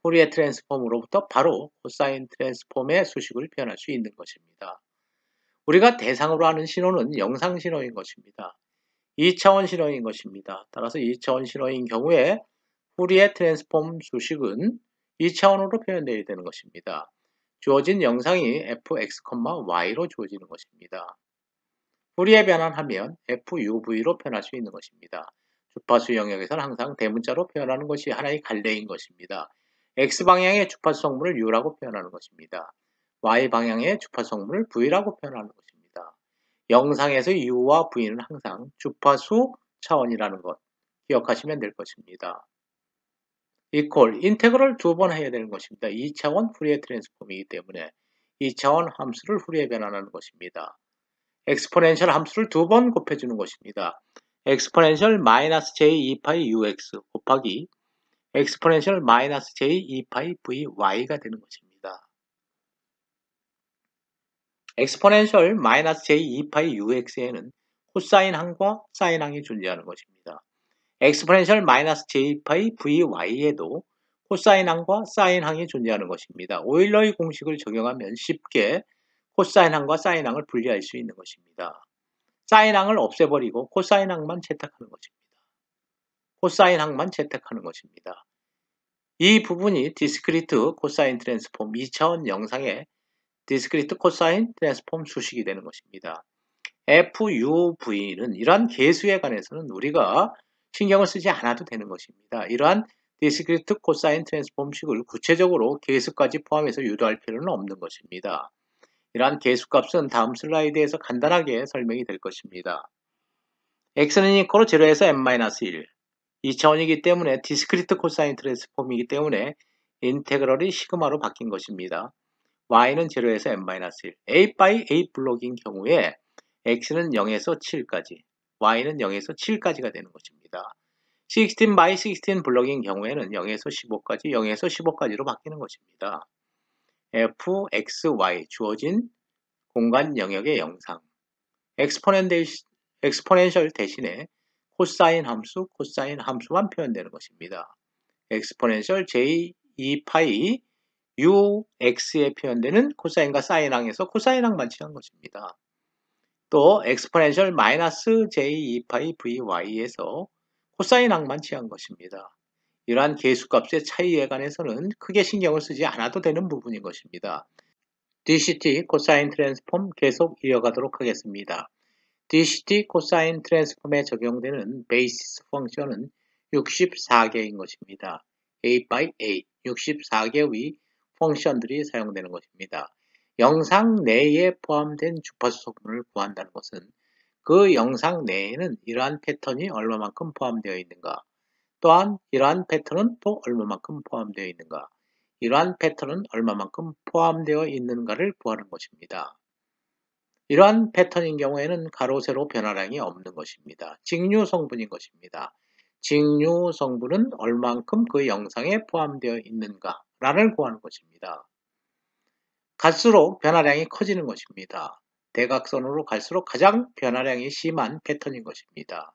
푸리에 트랜스폼으로부터 바로 코사인 트랜스폼의 수식을 표현할 수 있는 것입니다. 우리가 대상으로 하는 신호는 영상 신호인 것입니다. 2차원 신호인 것입니다. 따라서 2차원 신호인 경우에 푸리에 트랜스폼 수식은 2차원으로 표현되어야 되는 것입니다. 주어진 영상이 fx, y로 주어지는 것입니다. 푸리에 변환하면 fuv로 표현할 수 있는 것입니다. 주파수 영역에서는 항상 대문자로 표현하는 것이 하나의 관례인 것입니다. x방향의 주파수 성분을 u라고 표현하는 것입니다. y방향의 주파수 성분을 v라고 표현하는 것입니다. 영상에서 u와 v는 항상 주파수 차원이라는 것 기억하시면 될 것입니다. 인테그럴 두 번 해야 되는 것입니다. 2차원 푸리에 트랜스폼이기 때문에 2차원 함수를 푸리에 변환하는 것입니다. 엑스포넨셜 함수를 두 번 곱해주는 것입니다. 엑스포넨셜 마이너스 j2π ux 곱하기 엑스포넨셜 마이너스 j2π vy가 되는 것입니다. 엑스포넨셜 마이너스 j2π ux에는 코사인 항과 사인 항이 존재하는 것입니다. 엑스포넨셜 마이너스 J파이 VY에도 코사인항과 사인항이 존재하는 것입니다. 오일러의 공식을 적용하면 쉽게 코사인항과 사인항을 분리할 수 있는 것입니다. 사인항을 없애버리고 코사인항만 채택하는 것입니다. 코사인항만 채택하는 것입니다. 이 부분이 디스크리트 코사인 트랜스폼 2차원 영상의 디스크리트 코사인 트랜스폼 수식이 되는 것입니다. FUV는 이러한 계수에 관해서는 우리가 신경을 쓰지 않아도 되는 것입니다. 이러한 디스크리트 코사인 트랜스폼식을 구체적으로 계수까지 포함해서 유도할 필요는 없는 것입니다. 이러한 계수값은 다음 슬라이드에서 간단하게 설명이 될 것입니다. x는 이퀄로 0에서 n-1 2차원이기 때문에 디스크리트 코사인 트랜스폼이기 때문에 인테그럴이 시그마로 바뀐 것입니다. y는 0에서 n-1 a by a 블록인 경우에 x는 0에서 7까지 y는 0에서 7까지가 되는 것입니다. 16 by 16 블록인 경우에는 0에서 15까지 0에서 15까지로 바뀌는 것입니다. fxy 주어진 공간 영역의 영상 엑스포넨셜 대신에 코사인 함수만 표현되는 것입니다. 엑스포넨셜 j2파이 ux에 표현되는 코사인과 사인항에서 코사인항만 취한 것입니다. 또 엑스포넨셜 마이너스 j2파이 vy에서 코사인항만 취한 것입니다. 이러한 계수값의 차이에 관해서는 크게 신경을 쓰지 않아도 되는 부분인 것입니다. DCT 코사인 트랜스폼 계속 이어가도록 하겠습니다. DCT 코사인 트랜스폼에 적용되는 베이시스 펑션은 64개인 것입니다. A by A 64개의 펑션들이 사용되는 것입니다. 영상 내에 포함된 주파수 성분을 구한다는 것은 그 영상 내에는 이러한 패턴이 얼마만큼 포함되어 있는가, 또한 이러한 패턴은 또 얼마만큼 포함되어 있는가, 이러한 패턴은 얼마만큼 포함되어 있는가를 구하는 것입니다. 이러한 패턴인 경우에는 가로, 세로 변화량이 없는 것입니다. 직류 성분인 것입니다. 직류 성분은 얼만큼 그 영상에 포함되어 있는가를 구하는 것입니다. 갈수록 변화량이 커지는 것입니다. 대각선으로 갈수록 가장 변화량이 심한 패턴인 것입니다.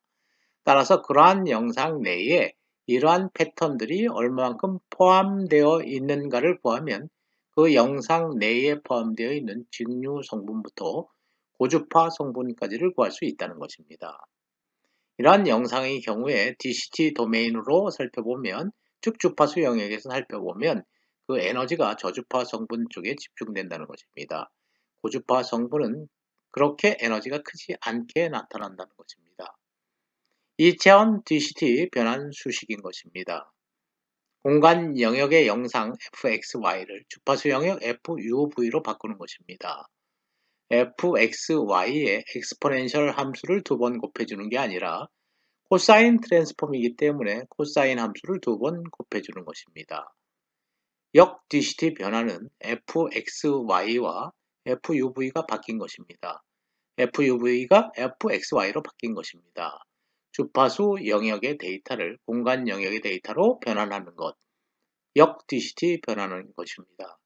따라서 그러한 영상 내에 이러한 패턴들이 얼마만큼 포함되어 있는가를 구하면 그 영상 내에 포함되어 있는 직류 성분부터 고주파 성분까지를 구할 수 있다는 것입니다. 이러한 영상의 경우에 DCT 도메인으로 살펴보면, 즉 주파수 영역에서 살펴보면 그 에너지가 저주파 성분 쪽에 집중된다는 것입니다. 고주파 성분은 그렇게 에너지가 크지 않게 나타난다는 것입니다. 2차원 DCT 변환 수식인 것입니다. 공간 영역의 영상 fxy를 주파수 영역 fuv로 바꾸는 것입니다. fxy의 엑스포넨셜 함수를 2번 곱해주는 게 아니라 코사인 트랜스폼이기 때문에 코사인 함수를 2번 곱해주는 것입니다. 역 DCT 변화는 fxy와 fuv가 바뀐 것입니다. fuv가 fxy로 바뀐 것입니다. 주파수 영역의 데이터를 공간 영역의 데이터로 변환하는 것, 역 DCT 변환하는 것입니다.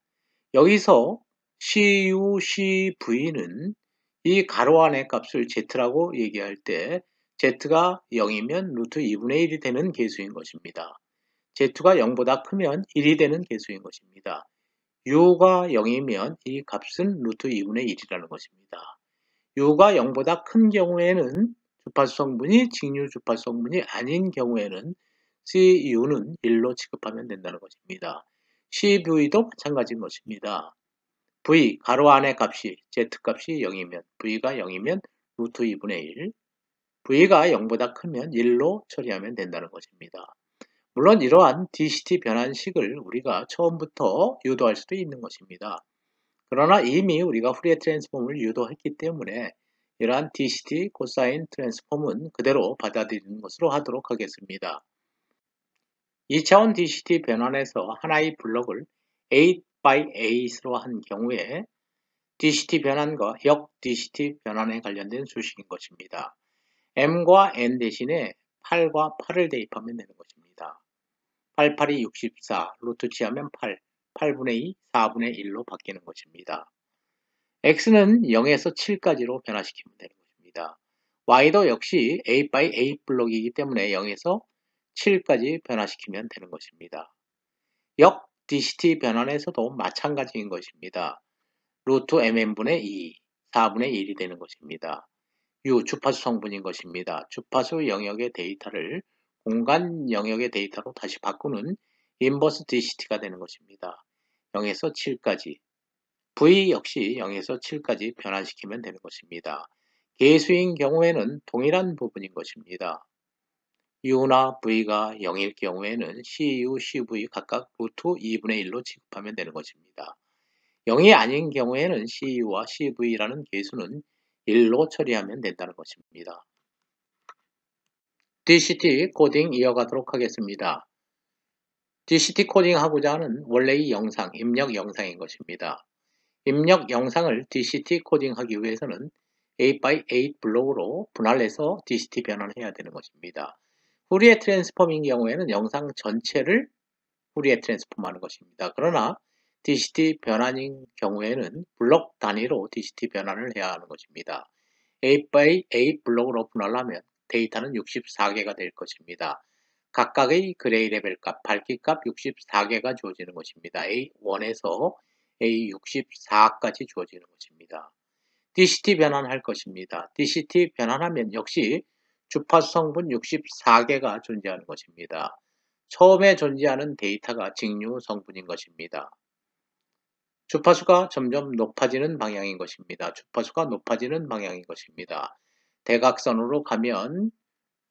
여기서 CUCV는 이 가로 안의 값을 Z라고 얘기할 때 Z가 0이면 루트 2분의 1이 되는 계수인 것입니다. Z가 0보다 크면 1이 되는 계수인 것입니다. U가 0이면 이 값은 루트 2분의 1이라는 것입니다. U가 0보다 큰 경우에는 주파수 성분이 직류 주파수 성분이 아닌 경우에는 CU는 1로 취급하면 된다는 것입니다. CV도 마찬가지인 것입니다. V 가로 안의 값이 Z 값이 0이면 V가 0이면 루트 2분의 1 V가 0보다 크면 1로 처리하면 된다는 것입니다. 물론 이러한 DCT 변환식을 우리가 처음부터 유도할 수도 있는 것입니다. 그러나 이미 우리가 후리에 트랜스폼을 유도했기 때문에 이러한 DCT 코사인 트랜스폼은 그대로 받아들이는 것으로 하도록 하겠습니다. 2차원 DCT 변환에서 하나의 블록을 8 by 8으로 한 경우에 DCT 변환과 역 DCT 변환에 관련된 수식인 것입니다. M과 N 대신에 8과 8을 대입하면 되는 것입니다. 8, 8이 64, 루트 취하면 8, 8분의 2, 4분의 1로 바뀌는 것입니다. X는 0에서 7까지로 변화시키면 되는 것입니다. y도 역시 a by a 블록이기 때문에 0에서 7까지 변화시키면 되는 것입니다. 역 DCT 변환에서도 마찬가지인 것입니다. 루트 mn분의 2, 4분의 1이 되는 것입니다. U 주파수 성분인 것입니다. 주파수 영역의 데이터를 공간 영역의 데이터로 다시 바꾸는 인버스 DCT가 되는 것입니다. 0에서 7까지. V 역시 0에서 7까지 변환시키면 되는 것입니다. 개수인 경우에는 동일한 부분인 것입니다. U나 V가 0일 경우에는 CU, CV 각각 루트 2분의 1로 취급하면 되는 것입니다. 0이 아닌 경우에는 CU와 CV라는 개수는 1로 처리하면 된다는 것입니다. DCT 코딩 이어가도록 하겠습니다. DCT 코딩 하고자 하는 원래의 영상, 입력 영상인 것입니다. 입력 영상을 DCT 코딩하기 위해서는 8x8 블록으로 분할해서 DCT 변환해야 되는 것입니다. 후리에 트랜스폼인 경우에는 영상 전체를 후리에 트랜스폼하는 것입니다. 그러나 DCT 변환인 경우에는 블록 단위로 DCT 변환을 해야 하는 것입니다. 8x8 블록으로 분할하면 데이터는 64개가 될 것입니다. 각각의 그레이 레벨 값, 밝기 값 64개가 주어지는 것입니다. A1에서 A64까지 주어지는 것입니다. DCT 변환할 것입니다. DCT 변환하면 역시 주파수 성분 64개가 존재하는 것입니다. 처음에 존재하는 데이터가 직류 성분인 것입니다. 주파수가 점점 높아지는 방향인 것입니다. 주파수가 높아지는 방향인 것입니다. 대각선으로 가면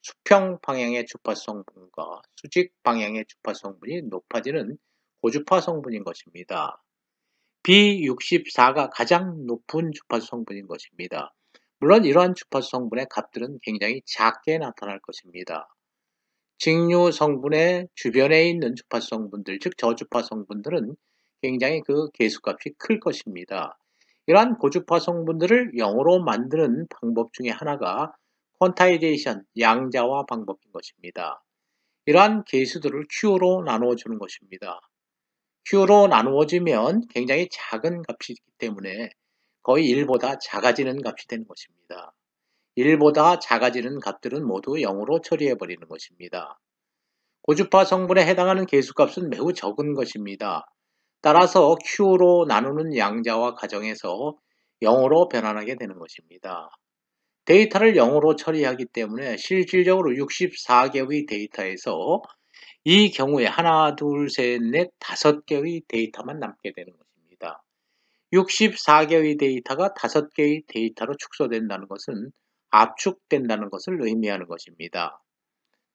수평 방향의 주파수 성분과 수직 방향의 주파수 성분이 높아지는 고주파 성분인 것입니다. B64가 가장 높은 주파수 성분인 것입니다. 물론 이러한 주파수 성분의 값들은 굉장히 작게 나타날 것입니다. 직류 성분의 주변에 있는 주파수 성분들, 즉 저주파 성분들은 굉장히 그 개수값이 클 것입니다. 이러한 고주파 성분들을 0으로 만드는 방법 중에 하나가 퀀타이제이션, 양자화 방법인 것입니다. 이러한 개수들을 Q로 나누어 주는 것입니다. Q로 나누어지면 굉장히 작은 값이기 때문에 거의 1보다 작아지는 값이 되는 것입니다. 1보다 작아지는 값들은 모두 0으로 처리해 버리는 것입니다. 고주파 성분에 해당하는 개수값은 매우 적은 것입니다. 따라서 Q로 나누는 양자화 과정에서 0으로 변환하게 되는 것입니다. 데이터를 0으로 처리하기 때문에 실질적으로 64개의 데이터에서 이 경우에 하나, 둘, 셋, 넷, 5개의 데이터만 남게 되는 것입니다. 64개의 데이터가 5개의 데이터로 축소된다는 것은 압축된다는 것을 의미하는 것입니다.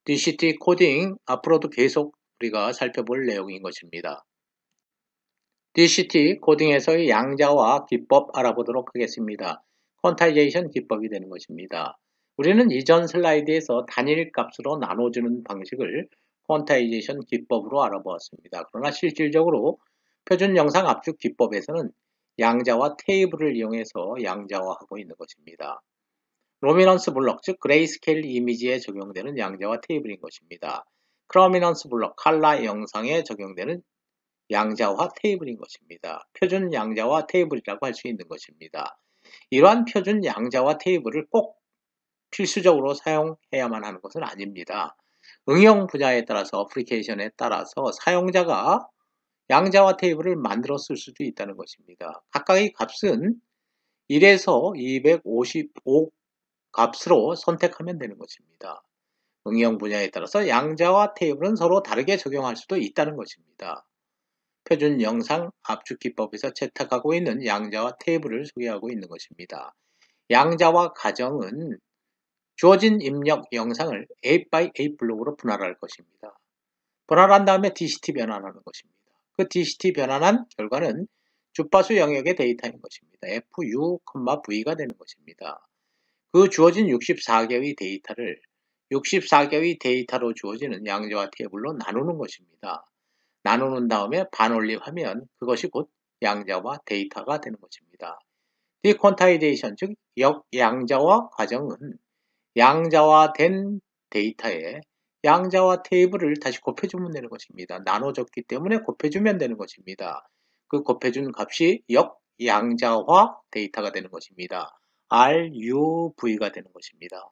DCT 코딩 앞으로도 계속 우리가 살펴볼 내용인 것입니다. DCT 코딩에서의 양자화 기법 알아보도록 하겠습니다. 퀀타이제이션 기법이 되는 것입니다. 우리는 이전 슬라이드에서 단일 값으로 나눠주는 방식을 퀀타이제이션 기법으로 알아보았습니다. 그러나 실질적으로 표준 영상 압축 기법에서는 양자화 테이블을 이용해서 양자화하고 있는 것입니다. 로미넌스 블록, 즉 그레이스케일 이미지에 적용되는 양자화 테이블인 것입니다. 크로미넌스 블록, 칼라 영상에 적용되는 양자화 테이블인 것입니다. 표준 양자화 테이블이라고 할 수 있는 것입니다. 이러한 표준 양자화 테이블을 꼭 필수적으로 사용해야만 하는 것은 아닙니다. 응용 분야에 따라서 어플리케이션에 따라서 사용자가 양자화 테이블을 만들어 쓸 수도 있다는 것입니다. 각각의 값은 1에서 255 값으로 선택하면 되는 것입니다. 응용 분야에 따라서 양자화 테이블은 서로 다르게 적용할 수도 있다는 것입니다. 표준 영상 압축 기법에서 채택하고 있는 양자화 테이블을 소개하고 있는 것입니다. 양자화 과정은 주어진 입력 영상을 8x8 블록으로 분할할 것입니다. 분할한 다음에 DCT 변환하는 것입니다. 그 DCT 변환한 결과는 주파수 영역의 데이터인 것입니다. FU, V가 되는 것입니다. 그 주어진 64개의 데이터를 64개의 데이터로 주어지는 양자화 테이블로 나누는 것입니다. 나누는 다음에 반올림하면 그것이 곧 양자화 데이터가 되는 것입니다. 디퀀타이제이션, 즉 역양자화 과정은 양자화된 데이터에 양자화 테이블을 다시 곱해주면 되는 것입니다. 나눠졌기 때문에 곱해주면 되는 것입니다. 그 곱해준 값이 역양자화 데이터가 되는 것입니다. RUV가 되는 것입니다.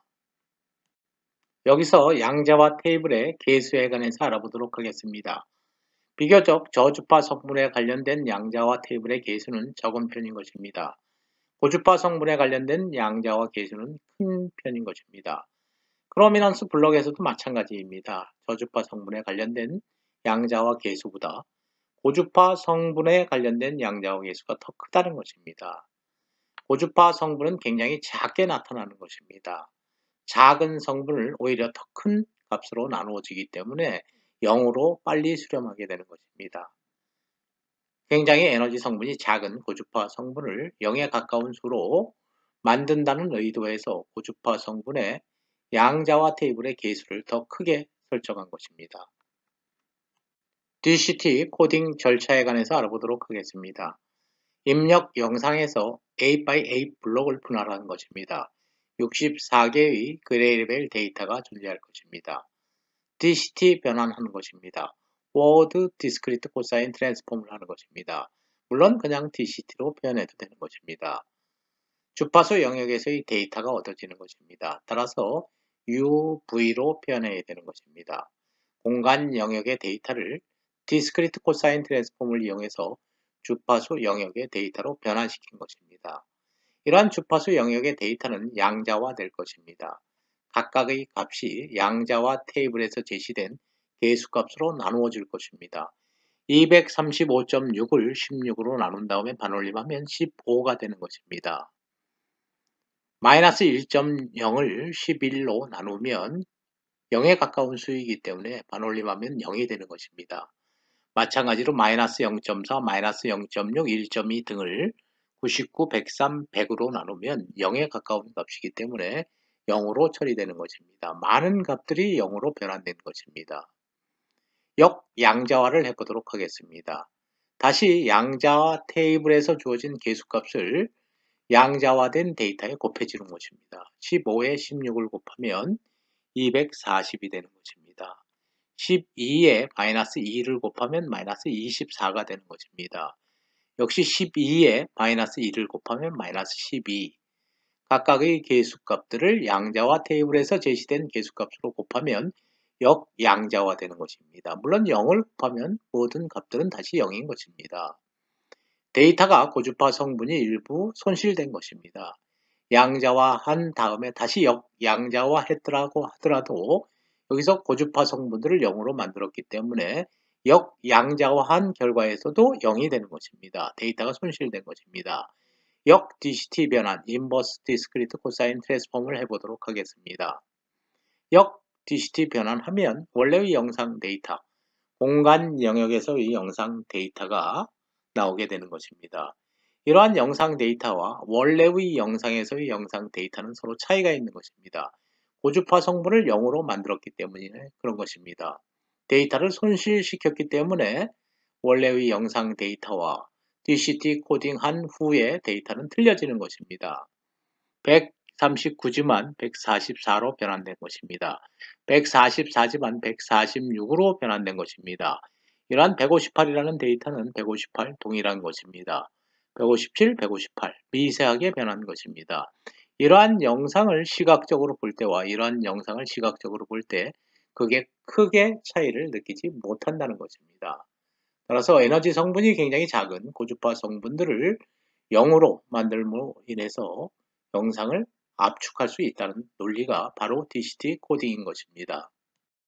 여기서 양자와 테이블의 개수에 관해서 알아보도록 하겠습니다. 비교적 저주파 성분에 관련된 양자와 테이블의 개수는 적은 편인 것입니다. 고주파 성분에 관련된 양자와 개수는 큰 편인 것입니다. 크로미넌스 블록에서도 마찬가지입니다. 저주파 성분에 관련된 양자와 개수보다 고주파 성분에 관련된 양자와 개수가 더 크다는 것입니다. 고주파 성분은 굉장히 작게 나타나는 것입니다. 작은 성분을 오히려 더 큰 값으로 나누어지기 때문에 0으로 빨리 수렴하게 되는 것입니다. 굉장히 에너지 성분이 작은 고주파 성분을 0에 가까운 수로 만든다는 의도에서 고주파 성분의 양자와 테이블의 개수를 더 크게 설정한 것입니다. DCT 코딩 절차에 관해서 알아보도록 하겠습니다. 입력 영상에서 A/A 블록을 분할하는 것입니다. 64개의 그레이 레벨 데이터가 존재할 것입니다. DCT 변환하는 것입니다. Word Discrete Cosine Transform을 하는 것입니다. 물론 그냥 DCT로 표현해도 되는 것입니다. 주파수 영역에서의 데이터가 얻어지는 것입니다. 따라서 UV로 표현해야 되는 것입니다. 공간 영역의 데이터를 Discrete Cosine Transform을 이용해서 주파수 영역의 데이터로 변환시킨 것입니다. 이러한 주파수 영역의 데이터는 양자화될 것입니다. 각각의 값이 양자와 테이블에서 제시된 개수값으로 나누어질 것입니다. 235.6을 16으로 나눈 다음에 반올림하면 15가 되는 것입니다. 마이너스 1.0을 11로 나누면 0에 가까운 수이기 때문에 반올림하면 0이 되는 것입니다. 마찬가지로 마이너스 0.4, 마이너스 0.6, 1.2 등을 99, 103, 100으로 나누면 0에 가까운 값이기 때문에 0으로 처리되는 것입니다. 많은 값들이 0으로 변환된 것입니다. 역양자화를 해보도록 하겠습니다. 다시 양자화 테이블에서 주어진 개수값을 양자화된 데이터에 곱해주는 것입니다. 15에 16을 곱하면 240이 되는 것입니다. 12에 마이너스 2를 곱하면 마이너스 24가 되는 것입니다. 역시 12에 마이너스 1을 곱하면 마이너스 12. 각각의 개수값들을 양자화 테이블에서 제시된 개수값으로 곱하면 역양자화 되는 것입니다. 물론 0을 곱하면 모든 값들은 다시 0인 것입니다. 데이터가 고주파 성분이 일부 손실된 것입니다. 양자화한 다음에 다시 역양자화 했더라고 하더라도 여기서 고주파 성분들을 0으로 만들었기 때문에 역양자화한 결과에서도 0이 되는 것입니다. 데이터가 손실된 것입니다. 역 DCT 변환, 인버스 디스크리트 코사인 트랜스폼을 해보도록 하겠습니다. 역 DCT 변환하면 원래의 영상 데이터, 공간 영역에서의 영상 데이터가 나오게 되는 것입니다. 이러한 영상 데이터와 원래의 영상에서의 영상 데이터는 서로 차이가 있는 것입니다. 고주파 성분을 0으로 만들었기 때문에 그런 것입니다. 데이터를 손실시켰기 때문에 원래의 영상 데이터와 DCT 코딩한 후의 데이터는 틀려지는 것입니다. 139지만 144로 변환된 것입니다. 144지만 146으로 변환된 것입니다. 이러한 158이라는 데이터는 158 동일한 것입니다. 157, 158 미세하게 변한 것입니다. 이러한 영상을 시각적으로 볼 때와 이러한 영상을 시각적으로 볼 때 그게 크게 차이를 느끼지 못한다는 것입니다. 따라서 에너지 성분이 굉장히 작은 고주파 성분들을 0으로 만들므로 인해서 영상을 압축할 수 있다는 논리가 바로 DCT 코딩인 것입니다.